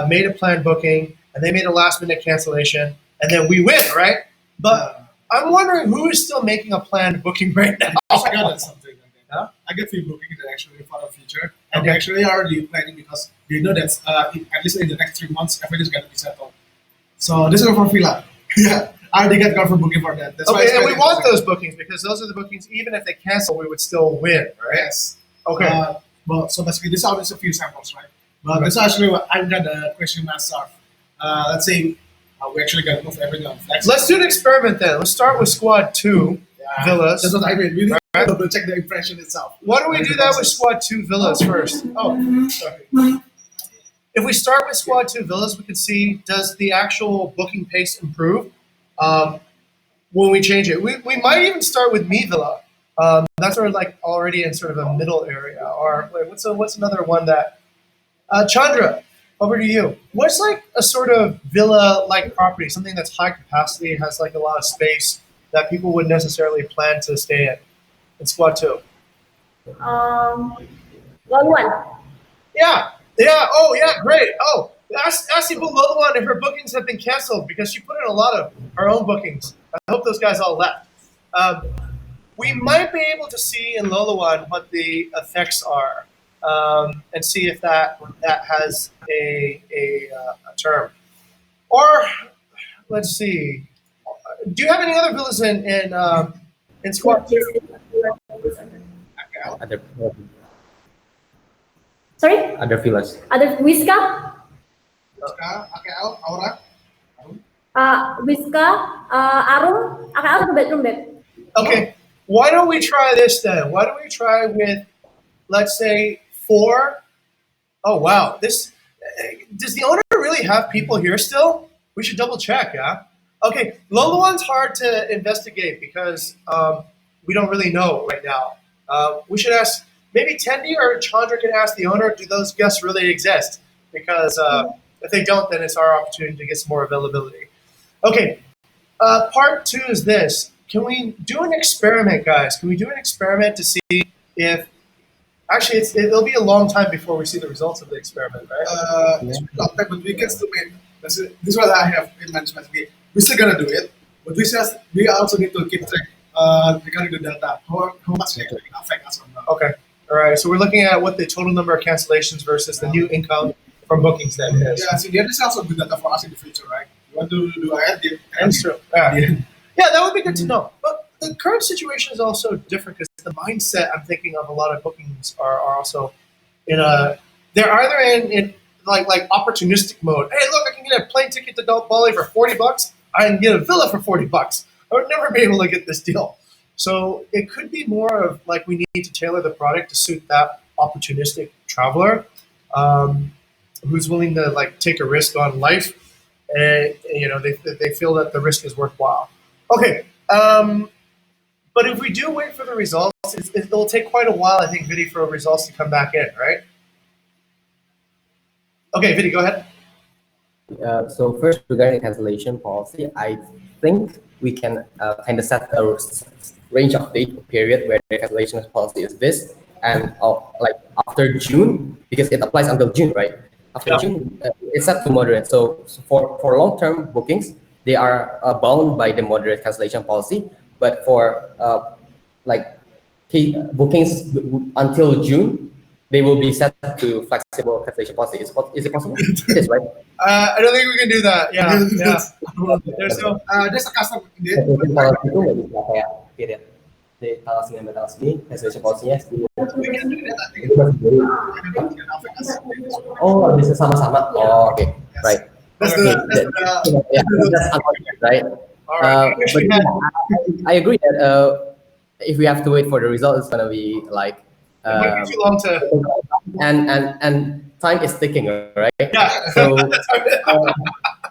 made a planned booking and they made a last minute cancellation, and then we win, right? But I'm wondering who is still making a planned booking right now. I got something like that. Huh? I get few booking that actually for the future, and they actually are already planning because they know that at least in the next 3 months everything is going to be settled. So this is for villa. Yeah, I already got confirmed booking for that. That's why Okay, and we want those bookings because those are the bookings. Even if they cancel, we would still win, right? Yes. Okay. Well, so basically, this are just a few samples, right? But this is actually what I've got a question myself. Let's say we actually got to move everything on flex. Let's do an experiment then. Let's start with Squad 2 villas. That's what I mean. We need to check the impression itself. Why don't we do that with Squad 2 villas first? Oh, sorry. If we start with Squad 2 villas, we can see, does the actual booking pace improve when we change it? We might even start with Me Villa. That's sort of like already in sort of a middle area. Or wait, what's another one that Chandra, over to you. What's like a sort of villa-like property, something that's high capacity, has like a lot of space that people would necessarily plan to stay in Squad 2? One. Yeah. Oh, yeah. Great. Oh, ask Loloan if her bookings have been canceled because she put in a lot of her own bookings. I hope those guys all left. We might be able to see in Loloan what the effects are and see if that has a term. Or let's see. Do you have any other villas in Squad 2? Other Sorry? other villas. Ada Wiska? AKL, Aura. Wiska, Arum, AKL ke bedroom, babe? Okay. Why don't we try this then? Why don't we try with, let's say, 4? Oh, wow. Does the owner really have people here still? We should double check, yeah? Okay, Loloan's hard to investigate because we don't really know right now. We should ask, maybe Tendi or Chandra can ask the owner, do those guests really exist? Because if they don't, then it's our opportunity to get some more availability. Okay, part 2 is this. Can we do an experiment, guys? Can we do an experiment to see if, actually, it'll be a long time before we see the results of the experiment, right? It's long time, but we can still make. This is what I have in mind. We're still gonna do it, but we also need to keep track regarding the data. How much it actually affect us or not? Okay, all right. So we're looking at what the total number of cancellations versus the new income from bookings then is. Yeah, so there is also good data for us in the future, right? You want to do ahead? That's true. Yeah, that would be good to know. But the current situation is also different because the mindset I'm thinking of a lot of bookings are also they're either in like opportunistic mode. Hey, look, I can get a plane ticket to Bali for $40. I can get a villa for $40. I would never be able to get this deal. So it could be more of like we need to tailor the product to suit that opportunistic traveler who's willing to like take a risk on life, and they feel that the risk is worthwhile. Okay, but if we do wait for the results, it'll take quite a while, I think, Vidi, for results to come back in, right? Okay, Vidi, go ahead. So first, regarding cancellation policy, I think we can kind of set a range of date period where the cancellation policy is this, and like after June, because it applies until June, right? After Yeah. June, it's set to moderate. So for long-term bookings, they are bound by the moderate cancellation policy. But for like bookings until June, they will be set to flexible cancellation policy. Is it possible? It is, right? I don't think we can do that. Yeah, yeah. There's no. There's a custom date. Cancellation policy itu nggak bisa kayak period di tanggal segini sampai tanggal segini, cancellation policy-nya segini. We can do that. I think Itu masih baru. Oh, bisa sama-sama. Oh, okay, right. That's Okay, the yeah, that's unfortunate, right? All right. But yeah, I agree that if we have to wait for the result, it's gonna be like It might be too long to. and time is ticking, right? Yeah. So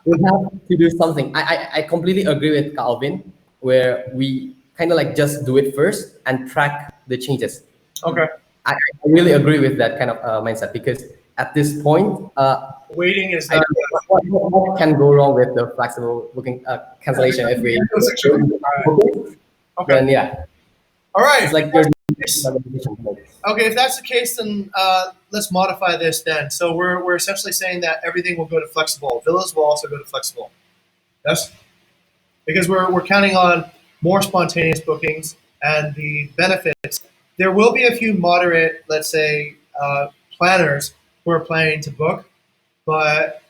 we have to do something. I completely agree with Calvin, where we kind of like just do it first and track the changes. Okay. I really agree with that kind of mindset, because at this point, Waiting is I not. don't know what can go wrong with the flexible booking cancellation if we Okay. then yeah, All right. it's like there's Okay, if that's the case, then let's modify this then. So we're essentially saying that everything will go to flexible. Villas will also go to flexible. Yes? Because we're counting on more spontaneous bookings and the benefits. There will be a few moderate, let's say, planners who are planning to book, but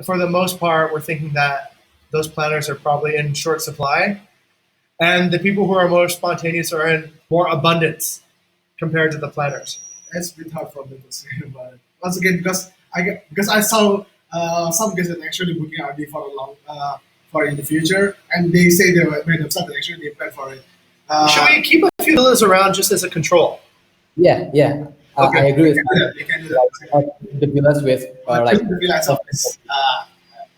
for the most part, we're thinking that those planners are probably in short supply. And the people who are more spontaneous are in more abundance compared to the planners. It's a bit hard for me to say about it. Once again, because I saw some guests that actually booking RD for a long for in the future, and they say they were made themselves. Actually, they plan for it. Should we keep a few villas around just as a control? yeah. Okay. I agree with They can do that. the villas with like The villas of this,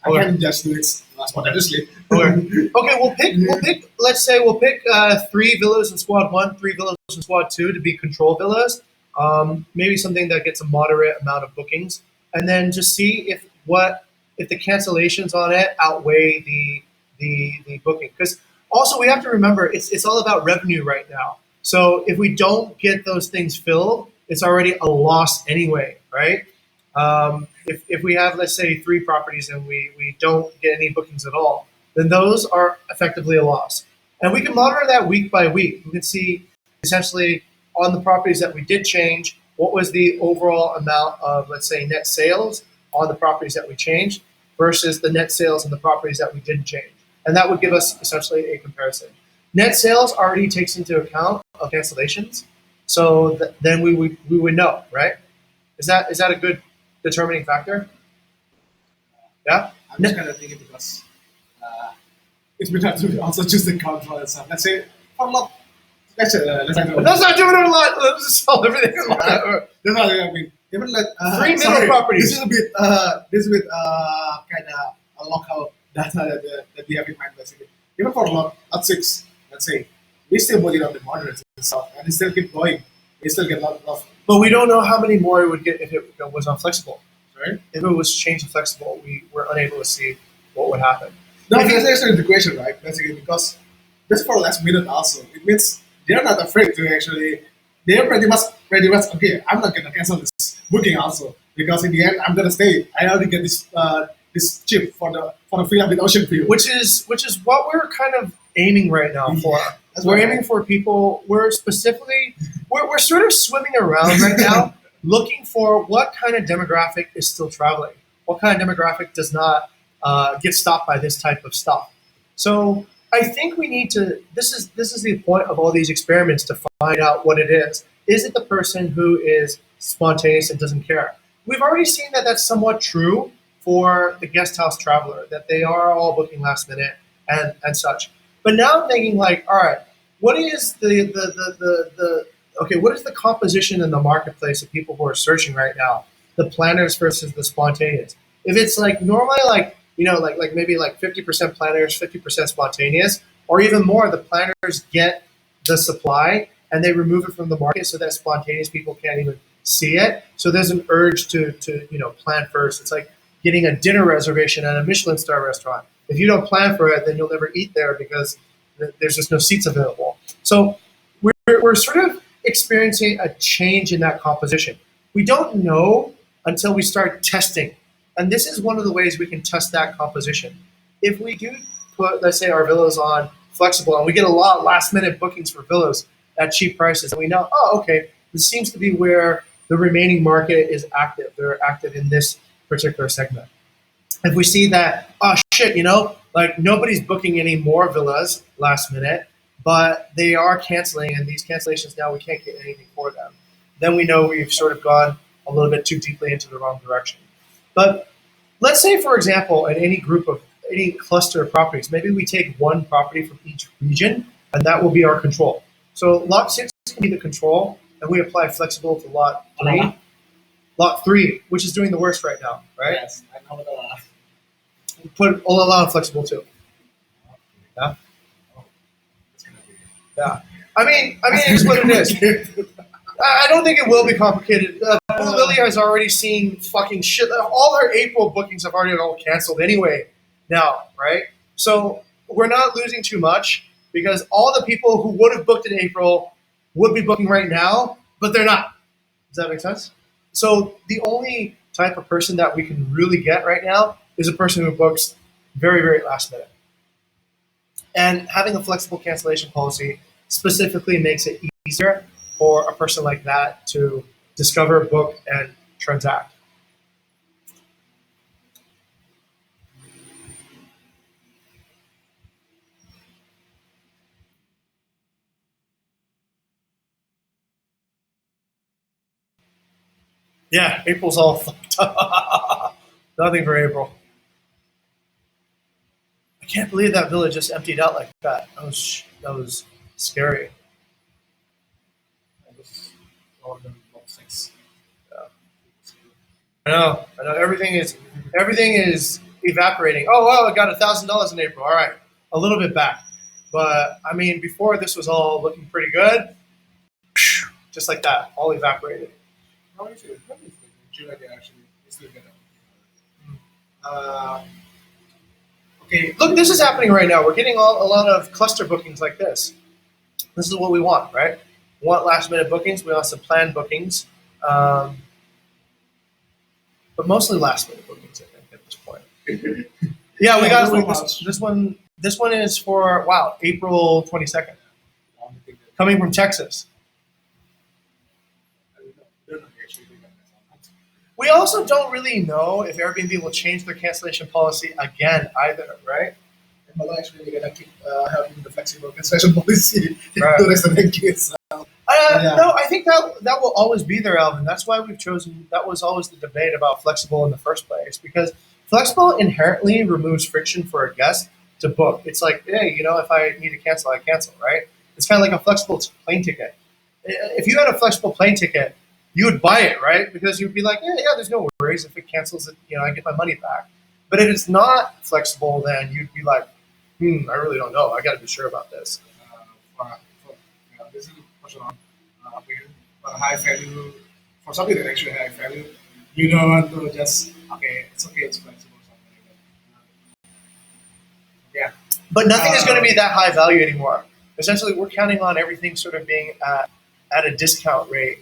I can just do it spontaneously. Okay, we'll pick. Let's say we'll pick 3 villas in squad 1, 3 villas in squad 2 to be control villas. Maybe something that gets a moderate amount of bookings, and then just see if the cancellations on it outweigh the booking. Because also we have to remember it's all about revenue right now. So if we don't get those things filled, it's already a loss anyway, right? If we have, let's say, 3 properties and we don't get any bookings at all, then those are effectively a loss. And we can monitor that week by week. We can see essentially on the properties that we did change, what was the overall amount of, let's say, net sales on the properties that we changed versus the net sales on the properties that we didn't change. And that would give us essentially a comparison. Net sales already takes into account of cancellations, so then we would know, right? Is that a good determining factor? Yeah. I'm just kind of thinking because it's been hard to also choose the count for itself. Let's say for a lot. Let's not doing it a lot. Let's just solve everything. That's not I mean. Even like 3 middle properties. This is a bit kind of a local data that we have in mind basically. Even for lot 6, let's say we still put it on the moderates and stuff, and it still keep going. We still get a lot of. But we don't know how many more it would get if it was on flexible. Right? If it was changed to flexible, we were unable to see what would happen. No, because there's an integration, right? Basically, because just for last minute also, it means they're not afraid to actually. They're pretty much okay. I'm not gonna cancel this booking also because in the end I'm gonna stay. I already get this chip for the villa with ocean view, Which is what we're kind of aiming right now for. That's We're right. aiming for people. We're sort of swimming around right now, looking for what kind of demographic is still traveling. What kind of demographic does not get stopped by this type of stuff? So I think we need to. This is the point of all these experiments, to find out what it is. Is it the person who is spontaneous and doesn't care? We've already seen that that's somewhat true for the guest house traveler, that they are all booking last minute and such. But now I'm thinking like, all right, what is what is the composition in the marketplace of people who are searching right now? The planners versus the spontaneous. If it's like normally like maybe like 50% planners, 50% spontaneous, or even more, the planners get the supply and they remove it from the market so that spontaneous people can't even see it. So there's an urge to plan first. It's like getting a dinner reservation at a Michelin star restaurant. If you don't plan for it, then you'll never eat there because there's just no seats available. So we're sort of experiencing a change in that composition. We don't know until we start testing. And this is one of the ways we can test that composition. If we do put, let's say, our villas on flexible and we get a lot of last minute bookings for villas at cheap prices, and we know, oh, okay, this seems to be where the remaining market is active. They're active in this particular segment. If we see that, oh shit, like nobody's booking any more villas last minute, but they are canceling, and these cancellations now we can't get anything for them, then we know we've sort of gone a little bit too deeply into the wrong direction. But let's say, for example, in any cluster of properties, maybe we take one property from each region, and that will be our control. So lot 6 can be the control, and we apply flexible to lot 3. Alala. Lot 3, which is doing the worst right now, right? Yes, I know Alala. Put Olala on flexible too. Yeah. Oh, it's gonna be. Yeah. I mean, it's what it is. I don't think it will be complicated. Blue Lily has already seen fucking shit. All her April bookings have already all canceled anyway now, right? So we're not losing too much because all the people who would have booked in April would be booking right now, but they're not. Does that make sense? So the only type of person that we can really get right now is a person who books very, very last minute. And having a flexible cancellation policy specifically makes it easier for a person like that to discover, book, and transact. Yeah, April's all fucked up. Nothing for April. I can't believe that villa just emptied out like that. That was scary. I was all of them about 6. I know. Everything is evaporating. Oh well, I got $1,000 in April. All right, a little bit back, but I mean, before this was all looking pretty good. Just like that, all evaporated. How is it? How is it? July they actually still get up. Okay, Look, this is happening right now. We're getting a lot of cluster bookings like this. This is what we want, right? We want last minute bookings. We want some planned bookings, but mostly last minute bookings, I think, at this point. Yeah, we got this one. This one is for April 22nd, coming from Texas. We also don't really know if Airbnb will change their cancellation policy again either, right? In Malaysia, we're gonna keep having the flexible cancellation policy Right. to rest of the kids. Yeah. No, I think that will always be there, Alvin. That's why we've chosen. That was always the debate about flexible in the first place, because flexible inherently removes friction for a guest to book. It's like, hey, if I need to cancel, I cancel, right? It's kind of like a flexible plane ticket. If you had a flexible plane ticket, you would buy it, right? Because you'd be like, yeah, there's no worries. If it cancels, I get my money back. But if it's not flexible, then you'd be like, I really don't know. I got to be sure about this. This is question on for high value, for something that actually high value, you don't want to just, it's flexible, something like that. Yeah. But nothing is going to be that high value anymore. Essentially, we're counting on everything sort of being at a discount rate.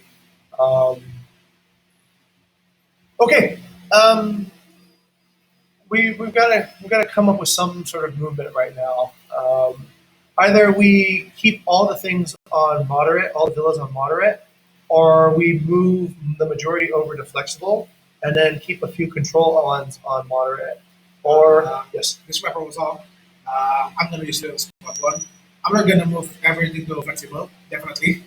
Okay. We've got to come up with some sort of movement right now. Either we keep all the things on moderate, all the villas on moderate, or we move the majority over to flexible and then keep a few control on moderate. Or yes, This is my proposal. I'm gonna use the spot one. I'm not gonna move everything to flexible, definitely.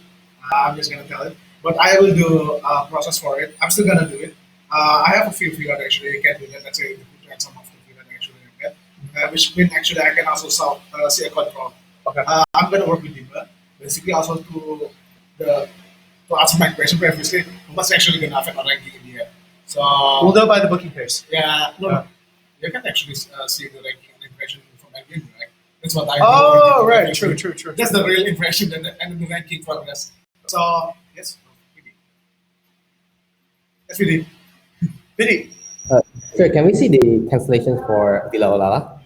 I'm just gonna tell it. But I will do a process for it. I'm still gonna do it. I have a few that actually can do that. Let's say some of the few that actually get. Which means actually I can also see a control. Okay. I'm gonna work with Dimba. Basically also to answer my question previously, what's actually gonna affect our ranking in the end. So we'll do it by the booking pace. yeah, no. You can actually see the ranking and impression from Airbnb, right? That's what I do. Oh, right. True. That's the real impression and the ranking progress. So, yes, we did. Biddy. Sure, can we see the cancellations for Villa Olala?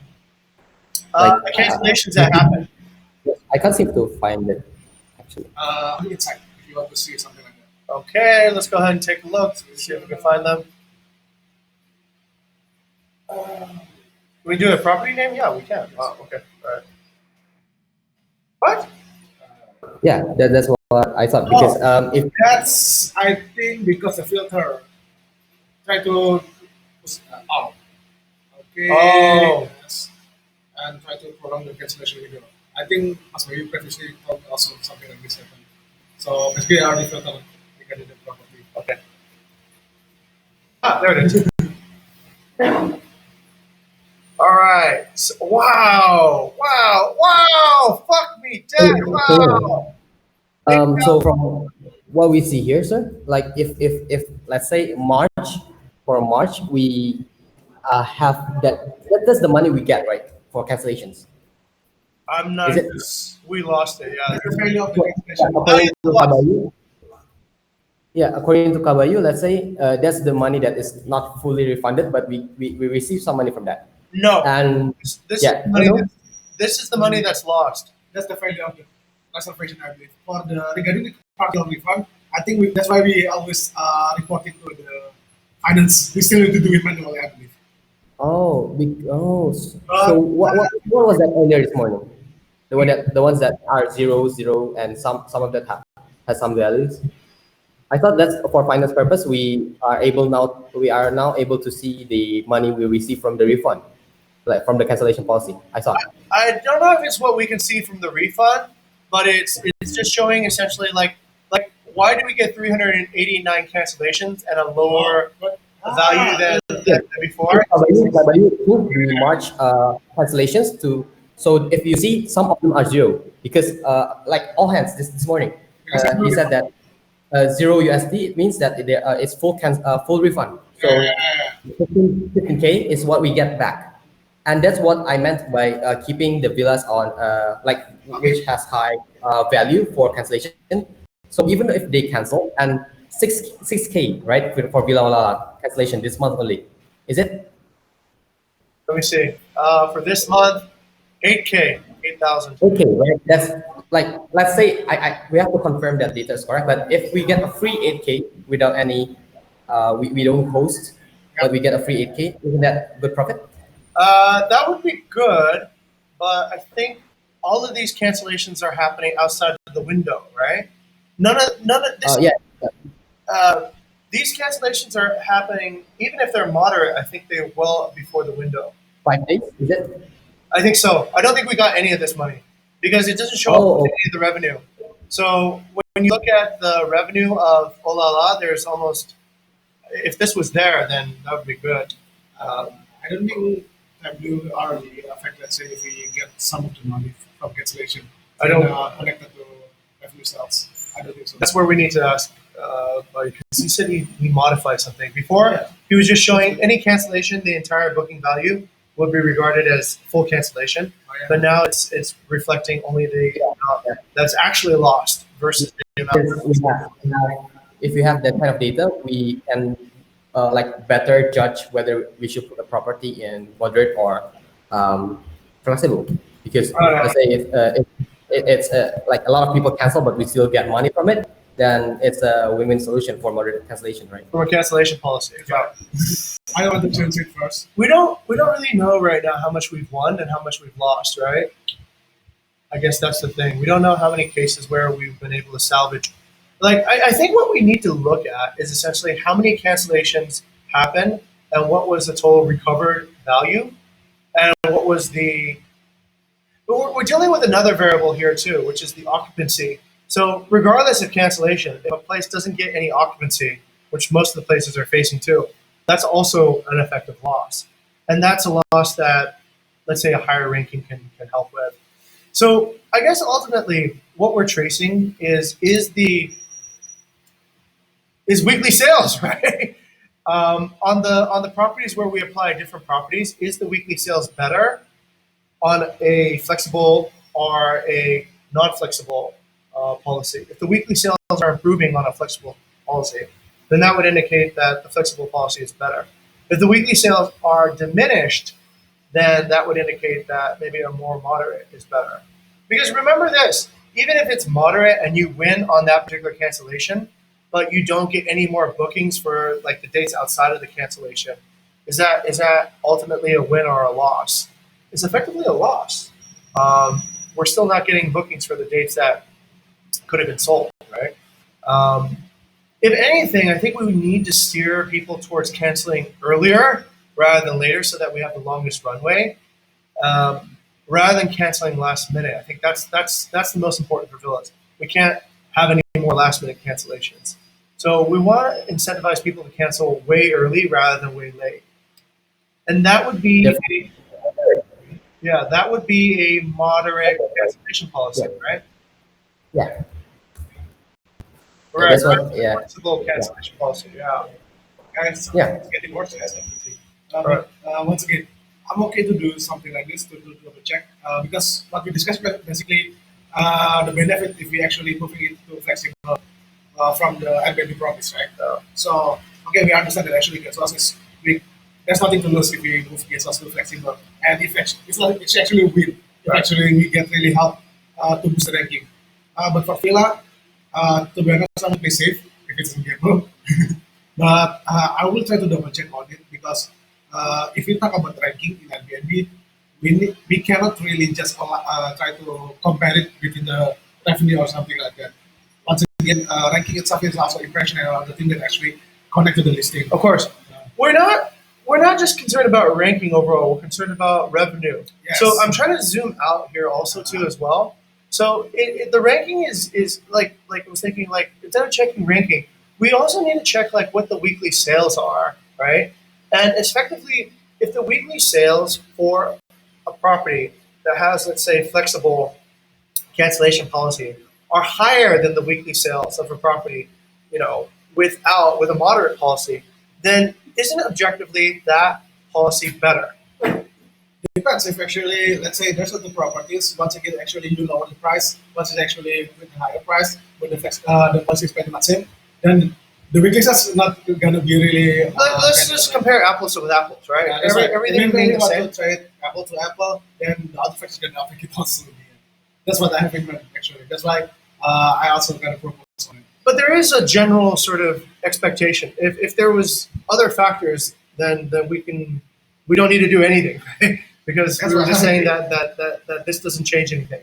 Like The cancellations that happen. I can't seem to find it actually. On the inside, if you want to see something like that. Okay, let's go ahead and take a look. See if we can find them. Can we do a property name? Yeah, we can. Oh, okay. All right. What? Yeah, that's what I thought because if That's, I think, because the filter try to push out. Okay. Oh. Yes. And try to prolong the cancellation window. I think, as we previously talked, also something like this happened. So basically, our filter regarding the property. Okay. Ah, there it is. All right. So, wow. Wow. Wow. Fuck me dead. Wow. so from what we see here, sir, like if let's say March for March we have that's the money we get right for cancellations. I'm Is not. it? We lost it. Yeah. The failure of the Yeah, cancellation. Oh, yeah, according to we lost. Kabayu, yeah, according to Kabayu, let's say that's the money that is not fully refunded, but we receive some money from that. No. And This is yeah, the money. no, no. This is the money that's lost. That's the failure of the reservation, I believe. For the regarding the partial refund, I think that's why we always report it to the finance. We still need to do it manually, I believe. So Uh, what was that earlier this morning? The ones that are zero zero and some of that have has some values. I thought that's for finance purpose. We are now able to see the money we receive from the refund, like from the cancellation policy. I thought. I don't know if it's what we can see from the refund, but it's just showing essentially like why do we get 389 cancellations and a lower But value Yeah. than before? By you improve the March cancellations to so if you see some of them are zero because like all hands this morning he said that zero USD it means that it's full refund. So 15K is what we get back, and that's what I meant by keeping the villas on like which has high value for cancellation. So even if they cancel and six K right for Villa Wala cancellation this month only, is it? Let me see. For this month, 8K, 8,000. Okay, right. That's like let's say I we have to confirm that data is correct. But if we get a free 8K without any, we don't host, but we get a free 8K, isn't that good profit? That would be good, but I think all of these cancellations are happening outside of the window, right? None of this. Yeah. Uh, these cancellations are happening even if they're moderate. I think they're well before the window. 5 days, is it? I think so. I don't think we got any of this money because it doesn't show up Oh, in any of the revenue. So when you look at the revenue of Olala, there's almost if this was there, then that would be good. uh, I don't think WR will affect, let's say, if we get some of the money from cancellation. I don't- Connected to revenue sales. I don't think so. That's where we need to ask. Because he said he modified something before. Yeah. He was just showing any cancellation, the entire booking value would be regarded as full cancellation. Oh, yeah. But now it's reflecting only the amount that's actually lost versus the amount. if we have that kind of data, we can like better judge whether we should put a property in moderate or flexible. Because let's say it's like a lot of people cancel, but we still get money from it, then it's a win-win solution for moderate cancellation, right? From a cancellation policy. Yeah. I want to change it first. We don't really know right now how much we've won and how much we've lost, right? I guess that's the thing. We don't know how many cases where we've been able to salvage. Like I think what we need to look at is essentially how many cancellations happened and what was the total recovered value and what was the but we're dealing with another variable here too, which is the occupancy. So regardless of cancellation, if a place doesn't get any occupancy, which most of the places are facing too, that's also an effective loss. And that's a loss that, let's say, a higher ranking can help with. So I guess ultimately what we're tracing is weekly sales, right? On the properties where we apply different properties, is the weekly sales better on a flexible or a non-flexible policy? If the weekly sales are improving on a flexible policy, then that would indicate that the flexible policy is better. If the weekly sales are diminished, then that would indicate that maybe a more moderate is better. Because remember this, even if it's moderate and you win on that particular cancellation, but you don't get any more bookings for like the dates outside of the cancellation, is that ultimately a win or a loss? It's effectively a loss. We're still not getting bookings for the dates that could have been sold, right? Um, if anything, I think we would need to steer people towards canceling earlier rather than later, so that we have the longest runway, um, rather than canceling last minute. I think that's the most important for villas. We can't have any more last minute cancellations. So we want to incentivize people to cancel way early rather than way late, and that would be Definitely. yeah, that would be a moderate cancellation policy, Yeah, right? yeah, yeah. Right, That's right. what. Yeah, Flexible yeah, cancellation policy. Yeah. Guys, yeah. it's getting worse as everything. Right. Once again, I'm okay to do something like this to do double check because what we discussed basically the benefit if we actually moving it to flexible from the Airbnb promise, right? So okay, we understand that actually guest house is we there's nothing to lose if we move guest house to flexible, and if it's like it's actually a win. If Right. actually we get really help to boost the ranking. But for villa, to be honest, I'm play safe if it's in gamble. But I will try to double check on it because if we talk about ranking in Airbnb, we cannot really just try to compare it between the revenue or something like that. Once again, ranking itself is also impression and the thing that actually connect to the listing. Of course, we're not we're not just concerned about ranking overall. We're concerned about revenue. So Yes. I'm trying to zoom out here also too as well. So the ranking is like I was thinking like instead of checking ranking, we also need to check like what the weekly sales are, right? And effectively, if the weekly sales for a property that has let's say flexible cancellation policy are higher than the weekly sales of a property, with a moderate policy, then isn't objectively that policy better? Depends if actually, let's say there's other properties. Once again, actually you lower the price. Once it's actually with a higher price, but the policy is pretty much same, then the weekly sales is not gonna be really. Let's just compare apples with apples, right? That's right. Everything When being we the want same. to trade apple to apple, then the other factor is gonna affect it also. That's what I have in mind actually. That's why I also got a propose on it. But there is a general sort of expectation. If there was other factors, then we don't need to do anything, right? Because That's we were what just I saying agree. that this doesn't change anything.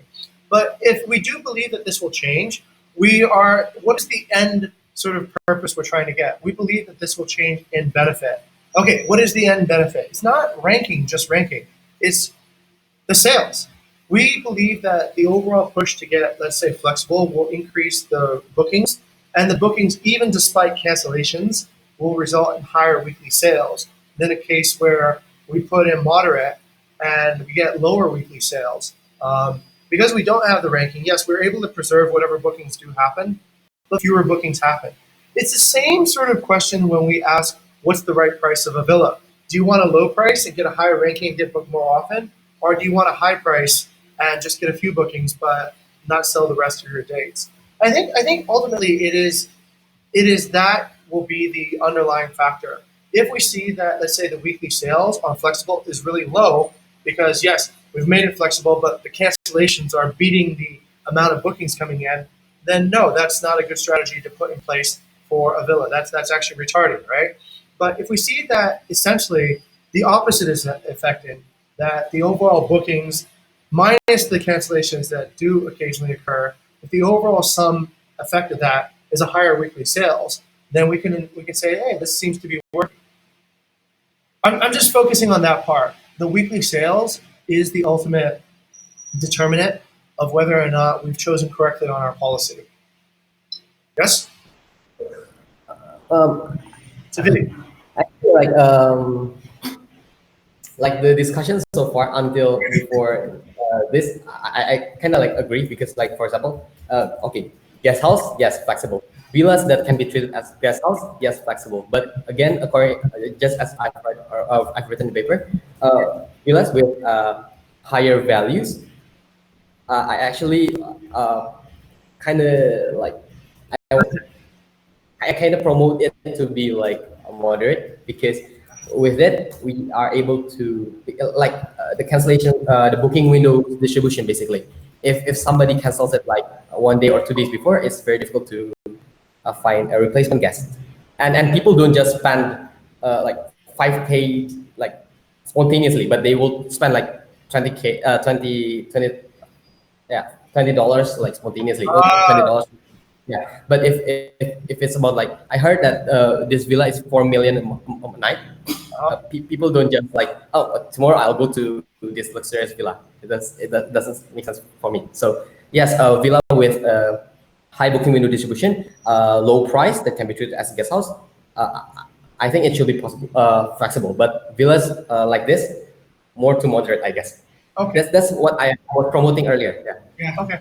But if we do believe that this will change, we are what is the end sort of purpose we're trying to get? We believe that this will change in benefit. Okay, what is the end benefit? It's not ranking, just ranking. It's the sales. We believe that the overall push to get, let's say, flexible will increase the bookings, and the bookings, even despite cancellations, will result in higher weekly sales than a case where we put in moderate and we get lower weekly sales. Because we don't have the ranking, yes, we're able to preserve whatever bookings do happen, but fewer bookings happen. It's the same sort of question when we ask, what's the right price of a villa? Do you want a low price and get a higher ranking and get booked more often? Or do you want a high price and just get a few bookings but not sell the rest of your dates? I think ultimately it is that will be the underlying factor. If we see that, let's say, the weekly sales on flexible is really low, because yes, we've made it flexible, but the cancellations are beating the amount of bookings coming in, then no, that's not a good strategy to put in place for a villa. That's actually retarded, right? But if we see that essentially the opposite is affecting, that the overall bookings minus the cancellations that do occasionally occur, if the overall sum effect of that is a higher weekly sales, then we can say, hey, this seems to be working. I'm just focusing on that part. The weekly sales is the ultimate determinant of whether or not we've chosen correctly on our policy. Yes, Um, it's a video. I feel like the discussion so far until before this, I kind of like agree because like for example, okay, guest house, yes, flexible. Villas that can be treated as guest house, yes, flexible. But again, according just as I've read or I've written the paper, villas with higher values, I actually kind of like I, I kind of promote it to be like moderate because with it, we are able to like the cancellation, the booking window distribution. Basically, if somebody cancels it like 1 day or 2 days before, it's very difficult to find a replacement guest. And people don't just spend like 5K like spontaneously, but they will spend like 20K, 20 yeah, $20 like spontaneously. Oh, Ah, $20. Yeah, but if it's about like, I heard that this villa is 4 million a night. uh-huh. People don't just like, oh, tomorrow I'll go to this luxurious villa. Doesn't make sense for me. So yes, a villa with high booking window distribution, low price that can be treated as a guest house. Uh, I think it should be possible, flexible. But villas like this, more to moderate, I guess. Okay. That's what I was promoting earlier. Yeah. Yeah. Okay.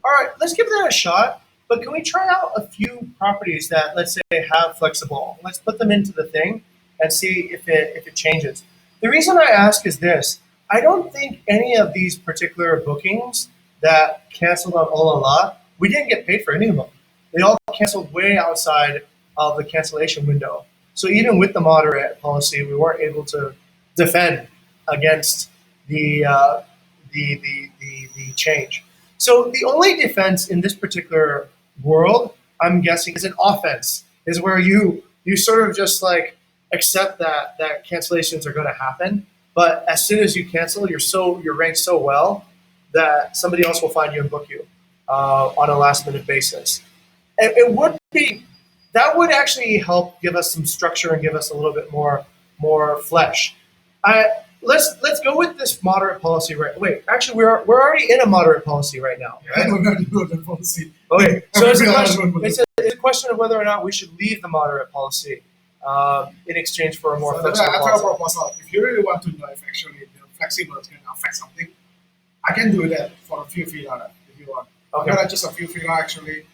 All right. Let's give that a shot. But can we try out a few properties that, let's say, have flexible? Let's put them into the thing and see if it changes. The reason I ask is this: I don't think any of these particular bookings that canceled on Olala, we didn't get paid for any of them. They all canceled way outside of the cancellation window. So even with the moderate policy, we weren't able to defend against the the change. So the only defense in this particular world, I'm guessing, is an offense. Is where you sort of just like accept that cancellations are going to happen, but as soon as you cancel, you're ranked so well that somebody else will find you and book you on a last minute basis. It would be that would actually help give us some structure and give us a little bit more flesh. I let's go with this moderate policy. Right? Wait, actually, we're already in a moderate policy right now. I Right? don't know the policy. Okay, so it's a Every question. other It's a question of whether or not we should leave the moderate policy in exchange for a more So flexible I have a policy. proposal. If you really want to know if actually the flexible is going to affect something, I can do that for a few feet on it if you want. Okay. Not just a few feet actually.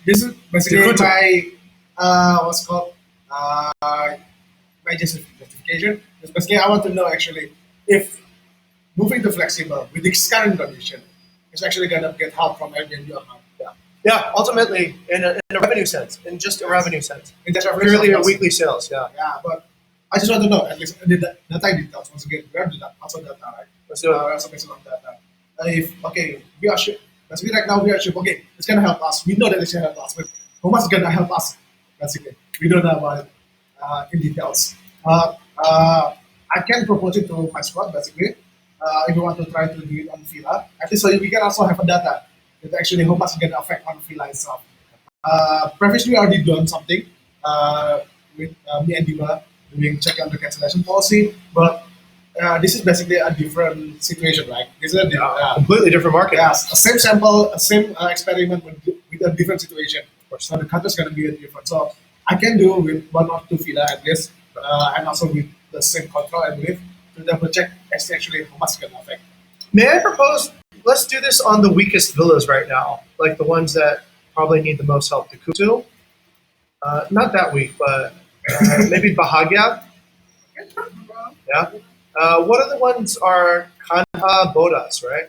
This is basically You could do. my what's called my justification. Because basically, I want to know actually if moving to flexible with this current condition is actually going to get help from Airbnb or not. Yeah. Yeah, ultimately, in a revenue sense, in just a revenue sense, In that purely a reference, weekly sales. Yeah, yeah, but I just want to know at least the data details. Once again, we have the also data, right? let's do it. We have some basic of data. If okay, we are sure. Basically, right now we are sure. Okay, it's gonna help us. We know that it's gonna help us, but how much is gonna help us? Basically, we don't know about it in details. I can propose it to my squad. Basically, if you want to try to do it on Villa, at least so we can also have a data that actually how much it's gonna affect on Villa itself. Previously, we already done something with me and Dima doing check on the cancellation policy, but this is basically a different situation, right? This is a Completely different market. yeah, a same sample, a same experiment with a different situation. So the cut is going to be different. So I can do with one or two fila at least, and also with the same control, I believe, to double check as actually how much it's going to affect. May I propose? Let's do this on the weakest villas right now, like the ones that probably need the most help. The Kutu, not that weak, but maybe Bahagia. Yeah. What other ones are Kanha Bodas, right?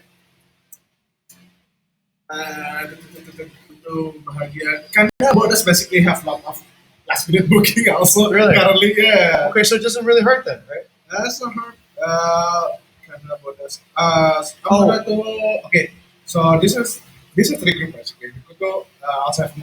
To bahagia. Karena bonus basically have lot of last minute booking also. Really? Currently, yeah. Okay, so it doesn't really hurt then, right? That's not hard. Karena bonus. Oh. Okay. So this is three group basically. Kuto also have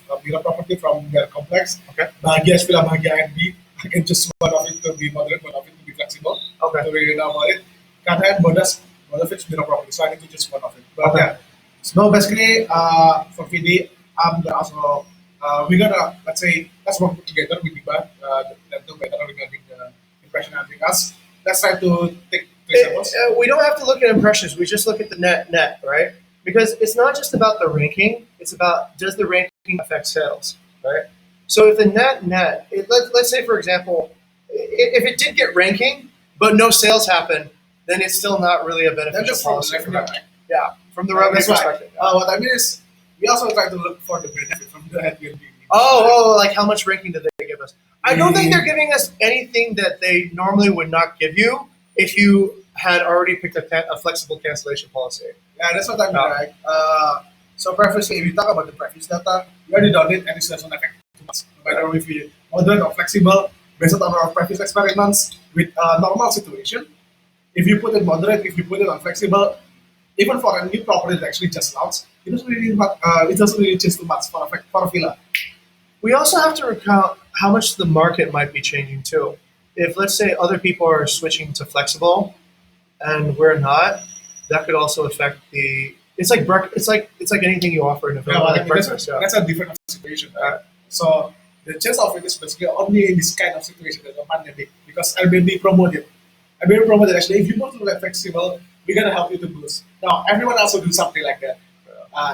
a villa property from their complex. Okay. Bahagia is Villa Bahagia and B. I can choose one of it to be moderate, one of it to be flexible. Okay. So we know about it. Karena and bonus, one of it's villa property. So I need to choose one of it. But Okay. yeah. So basically, for VD, I'm the also we're gonna let's work together with Diba that do better regarding the impression and us. Let's try to take three samples. We don't have to look at impressions. We just look at the net, right? Because it's not just about the ranking. It's about does the ranking affect sales, right? So if the let's say for example, if it did get ranking but no sales happen, then it's still not really a Then beneficial just from policy. revenue, right? Yeah, from the revenue That's right. perspective. What I mean is, we also try to look for the benefit from the Airbnb. Like how much ranking did they give us? I don't think they're giving us anything that they normally would not give you if you had already picked a flexible cancellation policy. Yeah, that's what I mean, Yeah. right? So previously, if you talk about the previous data, we already done it and it doesn't affect too much. No matter if you moderate or flexible, based on our previous experiments with a normal situation, if you put it moderate, if you put it on flexible, even for a new property that actually just launched, it doesn't really change too much for a villa. We also have to recount how much the market might be changing too. If let's say other people are switching to flexible and we're not, that could also affect the. It's like anything you offer in a Yeah, villa, but I like mean, breakfast. Yeah. that's a different situation. So the chance of it is basically only in this kind of situation that the pandemic, because Airbnb promoted actually, if you want to like flexible, we're gonna help you to boost. Now everyone also do something like that.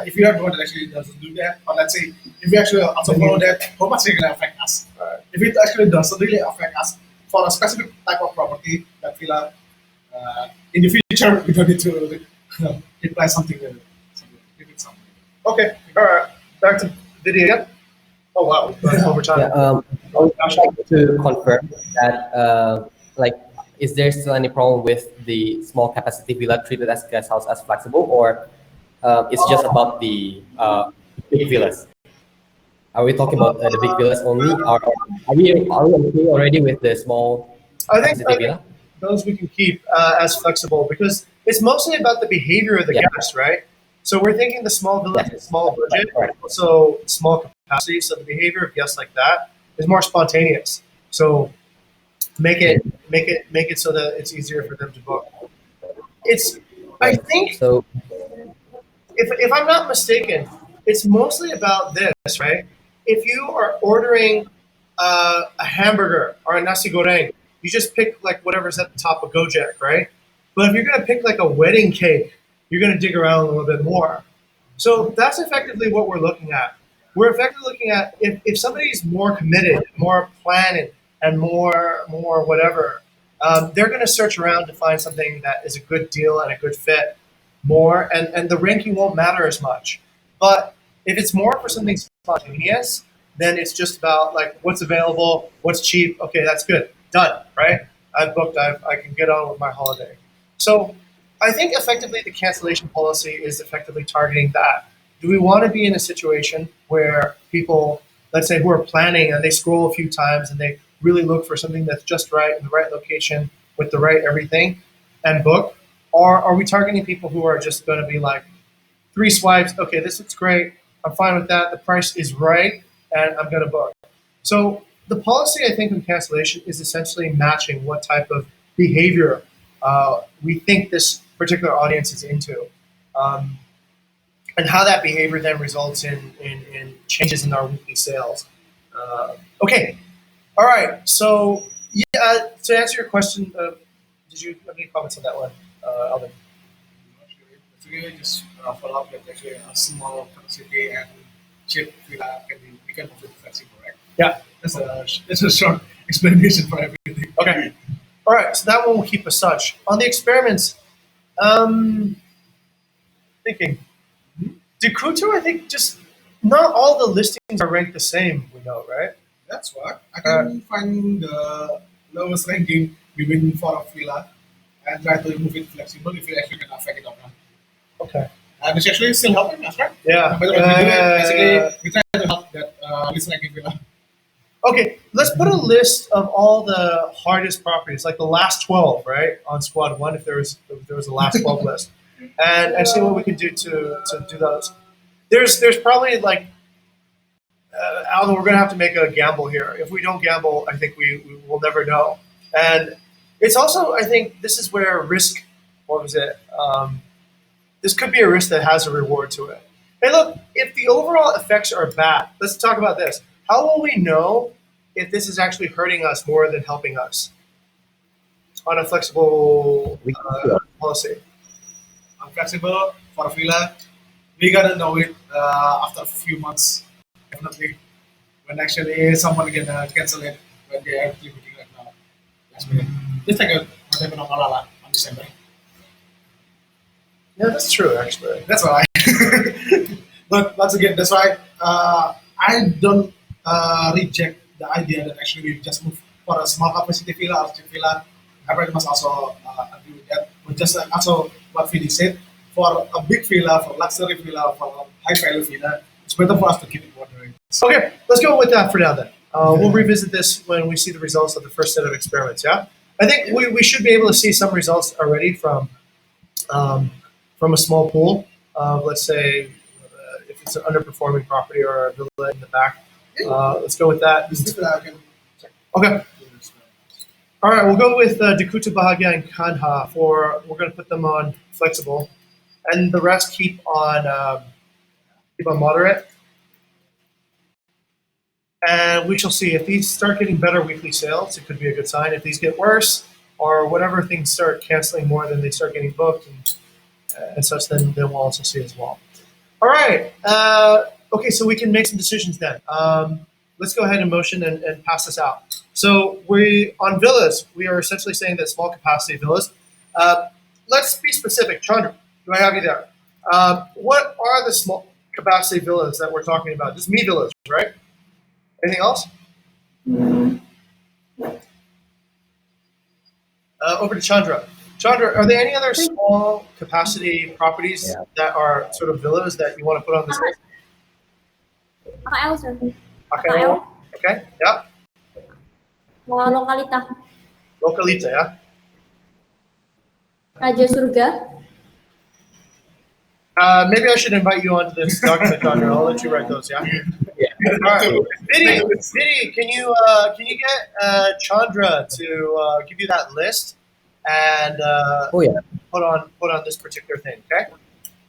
If you are the one that actually doesn't do that, or let's say if you actually also follow that, how much is it gonna affect us? If it actually doesn't really affect us for a specific type of property that villa, in the future we don't need to apply something. Give it something. Okay. All right. Back to video again. Oh wow, we've gone over Yeah, time. I would like to confirm that, like, is there still any problem with the small capacity villa treated as guest house as flexible, or it's just about the big villas? Are we talking about the big villas only, or are we okay already with the small I think capacity I think villa? those we can keep as flexible because it's mostly about the behavior of the Yeah. guest, right? So we're thinking the small villas, Yes. small budget, Correct. also small capacity. So the behavior of guests like that is more spontaneous. So make it so that it's easier for them to book. It's I Right. think So if I'm not mistaken, it's mostly about this, right? If you are ordering a hamburger or a nasi goreng, you just pick like whatever's at the top of Gojek, right? But if you're gonna pick like a wedding cake, you're gonna dig around a little bit more. So that's effectively what we're looking at. We're effectively looking at if somebody's more committed, more planning, and more whatever, they're going to search around to find something that is a good deal and a good fit more, and the ranking won't matter as much. But if it's more for something spontaneous, then it's just about like what's available, what's cheap. Okay, that's good, done, right? I've booked. I can get on with my holiday. So I think effectively the cancellation policy is effectively targeting that. Do we want to be in a situation where people, let's say, who are planning and they scroll a few times and they really look for something that's just right in the right location with the right everything and book? Or are we targeting people who are just going to be like, three swipes, okay, this looks great, I'm fine with that, the price is right, and I'm going to book? So the policy, I think, in cancellation is essentially matching what type of behavior we think this particular audience is into. Um, and how that behavior then results in changes in our weekly sales. Okay, all right. So yeah, to answer your question, did you have any comments on that one, Alvin? Basically, just follow up that actually a small capacity and cheap villa we can move it flexible, right? Yeah. That's a short explanation for everything. Okay. All right. So that one will keep as such. On the experiments, um, thinking, the crew tour, I think just not all the listings are ranked the same. We know, right? That's why I can find the lowest ranking between for a villa and try to move it flexible if it actually can affect it or not. Okay. And it's actually still helping us, right? Yeah. By the way, we do it, basically, we try to help that list ranking villa. Okay, let's put a list of all the hardest properties, like the last 12, right, on squad one, if there was a last 12 list, and see what we can do to do those. There's probably like, Alvin, we're gonna have to make a gamble here. If we don't gamble, I think we will never know. And it's also, I think, this is where risk. What was it? This could be a risk that has a reward to it. Hey, look, if the overall effects are bad, let's talk about this. How will we know if this is actually hurting us more than helping us on a flexible we policy? Flexible for a villa, we gotta know it after a few months, definitely. When actually someone gonna cancel it when they are actually booking right now. Last minute. Just like what happened on Malala on December. Yeah, that's true, actually. That's why. But once again, that's why I don't reject the idea that actually we just move for a small capacity villa or cheap villa. Everybody must also agree with that. But just also what Vidi said, for a big villa, for luxury villa, for a high value villa, it's better for us to keep it moderate. Okay, let's go with that for now then. We'll revisit this when we see the results of the first set of experiments. Yeah, I think we should be able to see some results already from a small pool of, let's say, if it's an underperforming property or a villa in the back. Let's go with that. Okay. All right, we'll go with Dekutu Bahagia and Kanha for, we're going to put them on flexible, and the rest keep on moderate. And we shall see if these start getting better weekly sales. It could be a good sign. If these get worse, or whatever, things start canceling more than they start getting booked and such, then we'll also see as well. All right. Okay, so we can make some decisions then. Let's go ahead and motion and pass this out. So on villas, we are essentially saying that small capacity villas. Let's be specific. Chandra, do I have you there? What are the small capacity villas that we're talking about? Just me villas, right? Anything else? Over to Chandra. Chandra, are there any other small capacity properties that are sort of villas that you want to put on this list? AKL, sir. AKL? Okay, yeah. Lokalita. Localita, yeah. Raja Surga. Maybe I should invite you onto this document, Chandra. I'll let you write those, yeah? Yeah. All right. Vidi, can you get Chandra to give you that list and put on this particular thing, okay?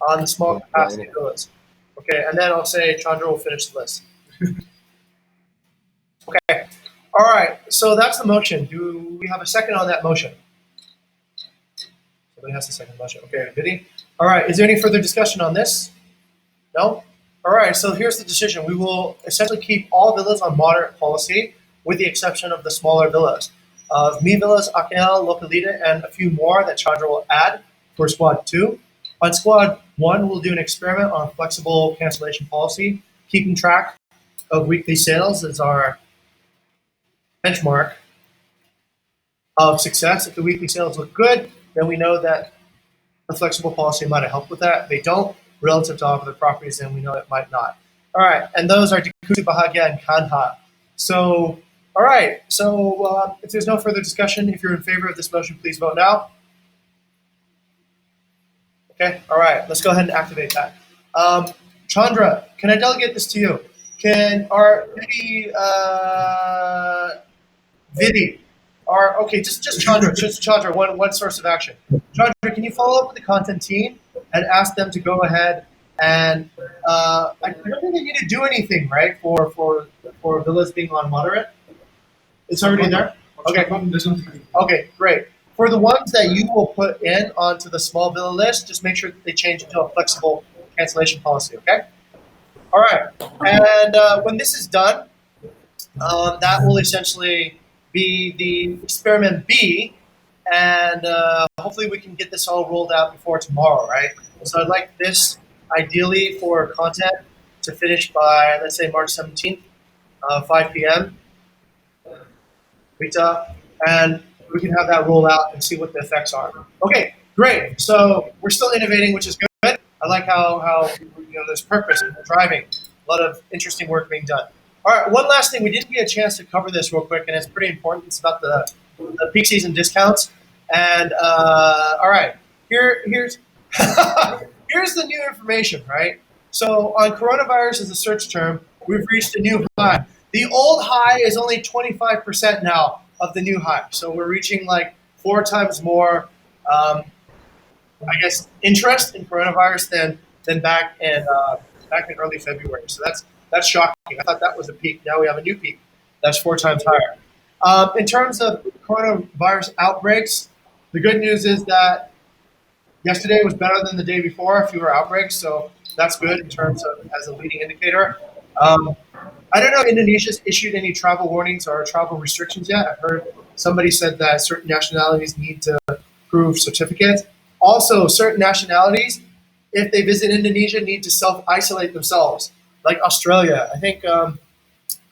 On the small capacity villas. Okay, and then I'll say Chandra will finish the list. Okay. All right. So that's the motion. Do we have a second on that motion? Somebody has a second motion. Okay, Vidi. All right. Is there any further discussion on this? No? All right. So here's the decision. We will essentially keep all villas on moderate policy with the exception of the smaller villas. Me villas, AKL, Localita, and a few more that Chandra will add for squad 2. On squad 1, we'll do an experiment on flexible cancellation policy, keeping track of weekly sales as our benchmark of success. If the weekly sales look good, then we know that the flexible policy might have helped with that. If they don't, relative to other properties, then we know it might not. All right, and those are Dekutu Bahagia and Kanha. So, all right, so if there's no further discussion, if you're in favor of this motion, please vote now. Okay, all right, let's go ahead and activate that. Chandra, can I delegate this to you? Can our Vidi, okay, just Chandra, one source of action. Chandra, can you follow up with the content team and ask them to go ahead and I don't think they need to do anything, right, for villas being on moderate? It's already there? Okay. Okay, great. For the ones that you will put in onto the small villa list, just make sure that they change it to a flexible cancellation policy, okay? All right. And when this is done, that will essentially be the experiment B, and hopefully we can get this all rolled out before tomorrow, right? So I'd like this, ideally, for content to finish by, let's say, March 17th, 5 p.m. Rita, and we can have that roll out and see what the effects are. Okay, great. So we're still innovating, which is good. I like how there's purpose in driving. A lot of interesting work being done. All right, one last thing. We didn't get a chance to cover this real quick, and it's pretty important. It's about the peak season discounts. And all right, here's here's the new information, right? So on coronavirus as a search term, we've reached a new high. The old high is only 25% now of the new high. So we're reaching like 4 times more, I guess, interest in coronavirus than back in early February. So that's shocking. I thought that was a peak. Now we have a new peak. That's 4 times higher. In terms of coronavirus outbreaks, the good news is that yesterday was better than the day before, fewer outbreaks. So that's good in terms of as a leading indicator. I don't know if Indonesia's issued any travel warnings or travel restrictions yet. I've heard somebody said that certain nationalities need to prove certificates. Also, certain nationalities, if they visit Indonesia, need to self-isolate themselves, like Australia. I think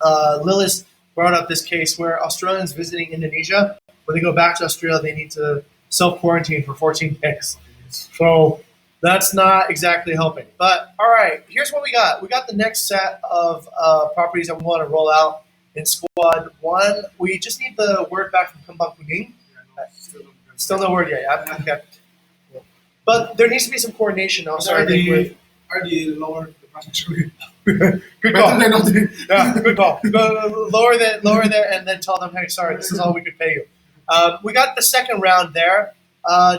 Lilith brought up this case where Australians visiting Indonesia, when they go back to Australia, they need to self-quarantine for 14 days. So that's not exactly helping. But all right, here's what we got. We got the next set of properties that we want to roll out. in squad one. We just need the word back from Kembang Kuning. Still no word yet. Yeah? Okay. But there needs to be some coordination also. I think with RD lower the price actually. good Better call. than nothing. Yeah, good call. Go, lower there, and then tell them, hey, sorry, this is all we could pay you. We got the second round there.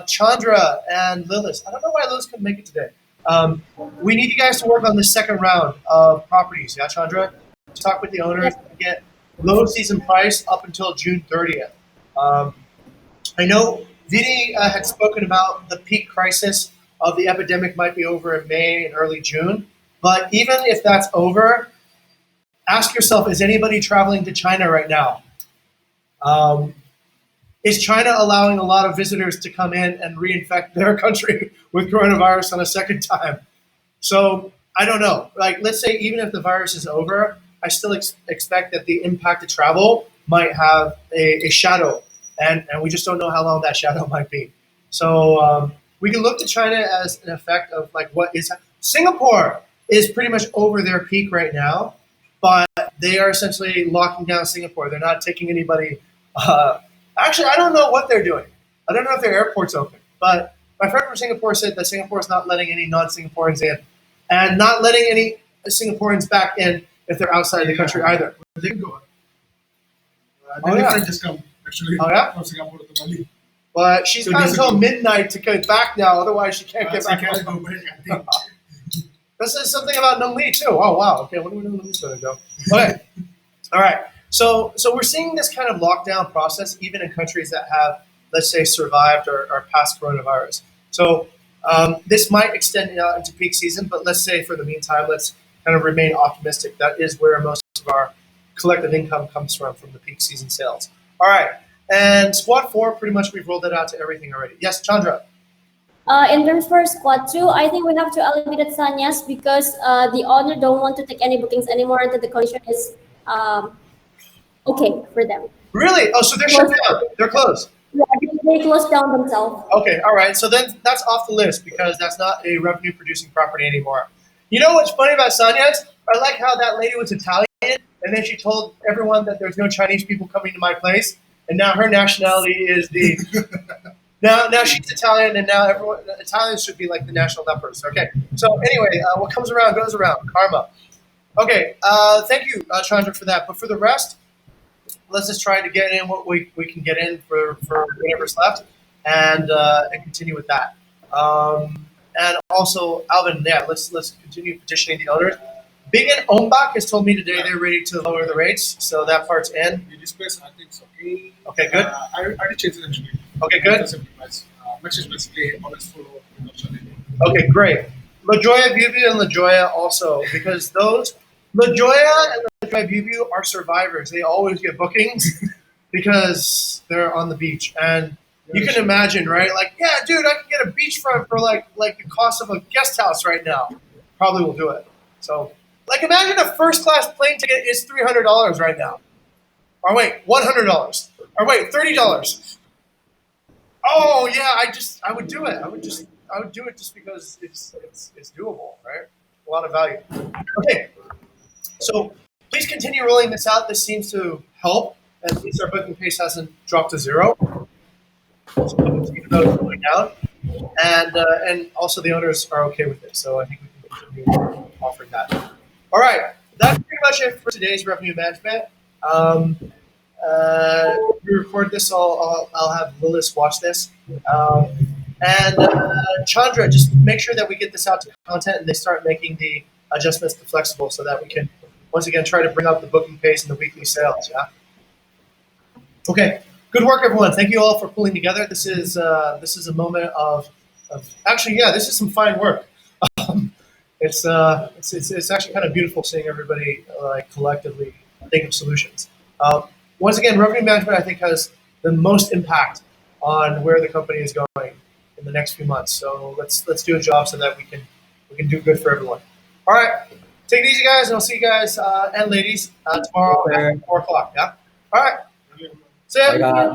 Chandra and Lilith. I don't know why Lilith couldn't make it today. We need you guys to work on the second round of properties. Yeah, Chandra? To talk with the owners to get low season price up until June 30th. I know Vidi had spoken about the peak crisis of the epidemic might be over in May and early June. But even if that's over, ask yourself, is anybody traveling to China right now? Is China allowing a lot of visitors to come in and reinfect their country with coronavirus on a second time? So I don't know. Like, let's say even if the virus is over, I still expect that the impact to travel might have a shadow, and we just don't know how long that shadow might be. So we can look to China as an effect of like what is Singapore is pretty much over their peak right now, but they are essentially locking down Singapore. They're not taking anybody. Actually, I don't know what they're doing. I don't know if their airport's open, but my friend from Singapore said that Singapore is not letting any non-Singaporeans in, and not letting any Singaporeans back in if they're outside the country either. They can go. Oh, The yeah. friend just come actually Oh, yeah? from Singapore to Bali. But she's So got until basically- midnight to get back now. Otherwise, she can't get So I back. can't go back. I think. This is something about Nung Lee too. Oh wow. Okay, when are Nung Lee's going to go? Okay. All right. So we're seeing this kind of lockdown process even in countries that have, let's say, survived or passed coronavirus. So this might extend out into peak season, but let's say for the meantime, let's kind of remain optimistic. That is where most of our collective income comes from the peak season sales. All right. And squad 4, pretty much we've rolled it out to everything already. Yes, Chandra. In terms for squad 2, I think we have to eliminate Sanyas because the owner don't want to take any bookings anymore until the condition is okay for them. Really? Oh, so they're shut down. They're closed. Yeah, they close down themselves. Okay, all right. So then that's off the list because that's not a revenue producing property anymore. You know what's funny about Sanyas? I like how that lady was Italian and then she told everyone that there's no Chinese people coming to my place, and now her nationality is the now she's Italian, and now everyone Italians should be like the national lepers. Okay. So anyway, what comes around goes around. Karma. Okay. Thank you, Chandra, for that. But for the rest, let's just try to get in what we can get in for whatever's left, and continue with that. And also, Alvin, yeah, let's continue petitioning the owners. Big and Ombak has told me today they're ready to lower the rates, so that part's in. The displays, I think, it's okay. Okay, good. I already changed it actually. Okay, good. Which is basically always follow production. Okay, great. La Jolla View and La Jolla also, because those La Jolla and La Jolla View are survivors. They always get bookings because they're on the beach, and you can imagine, right? Like, yeah, dude, I can get a beachfront for like the cost of a guest house right now. Probably will do it. So, like, imagine a first class plane ticket is $300 right now. Or wait, $100. Or wait, $30. Oh yeah, I would do it. I would do it just because it's doable, right? A lot of value. Okay, so please continue rolling this out. This seems to help. At least our booking pace hasn't dropped to zero, even though it's going down. And also the owners are okay with it. So I think we can continue offering that. All right, that's pretty much it for today's revenue management. We record this. I'll have Lilith watch this, and Chandra, just make sure that we get this out to content and they start making the adjustments to flexible so that we can once again try to bring up the booking pace and the weekly sales. Yeah. Okay. Good work, everyone. Thank you all for pulling together. This is a moment of actually, yeah, this is some fine work. It's actually kind of beautiful seeing everybody like collectively think of solutions. Once again, revenue management I think has the most impact on where the company is going in the next few months. So let's do a job so that we can do good for everyone. All right, take it easy, guys, and I'll see you guys and ladies tomorrow at 4 o'clock. Yeah. All right. See ya. I got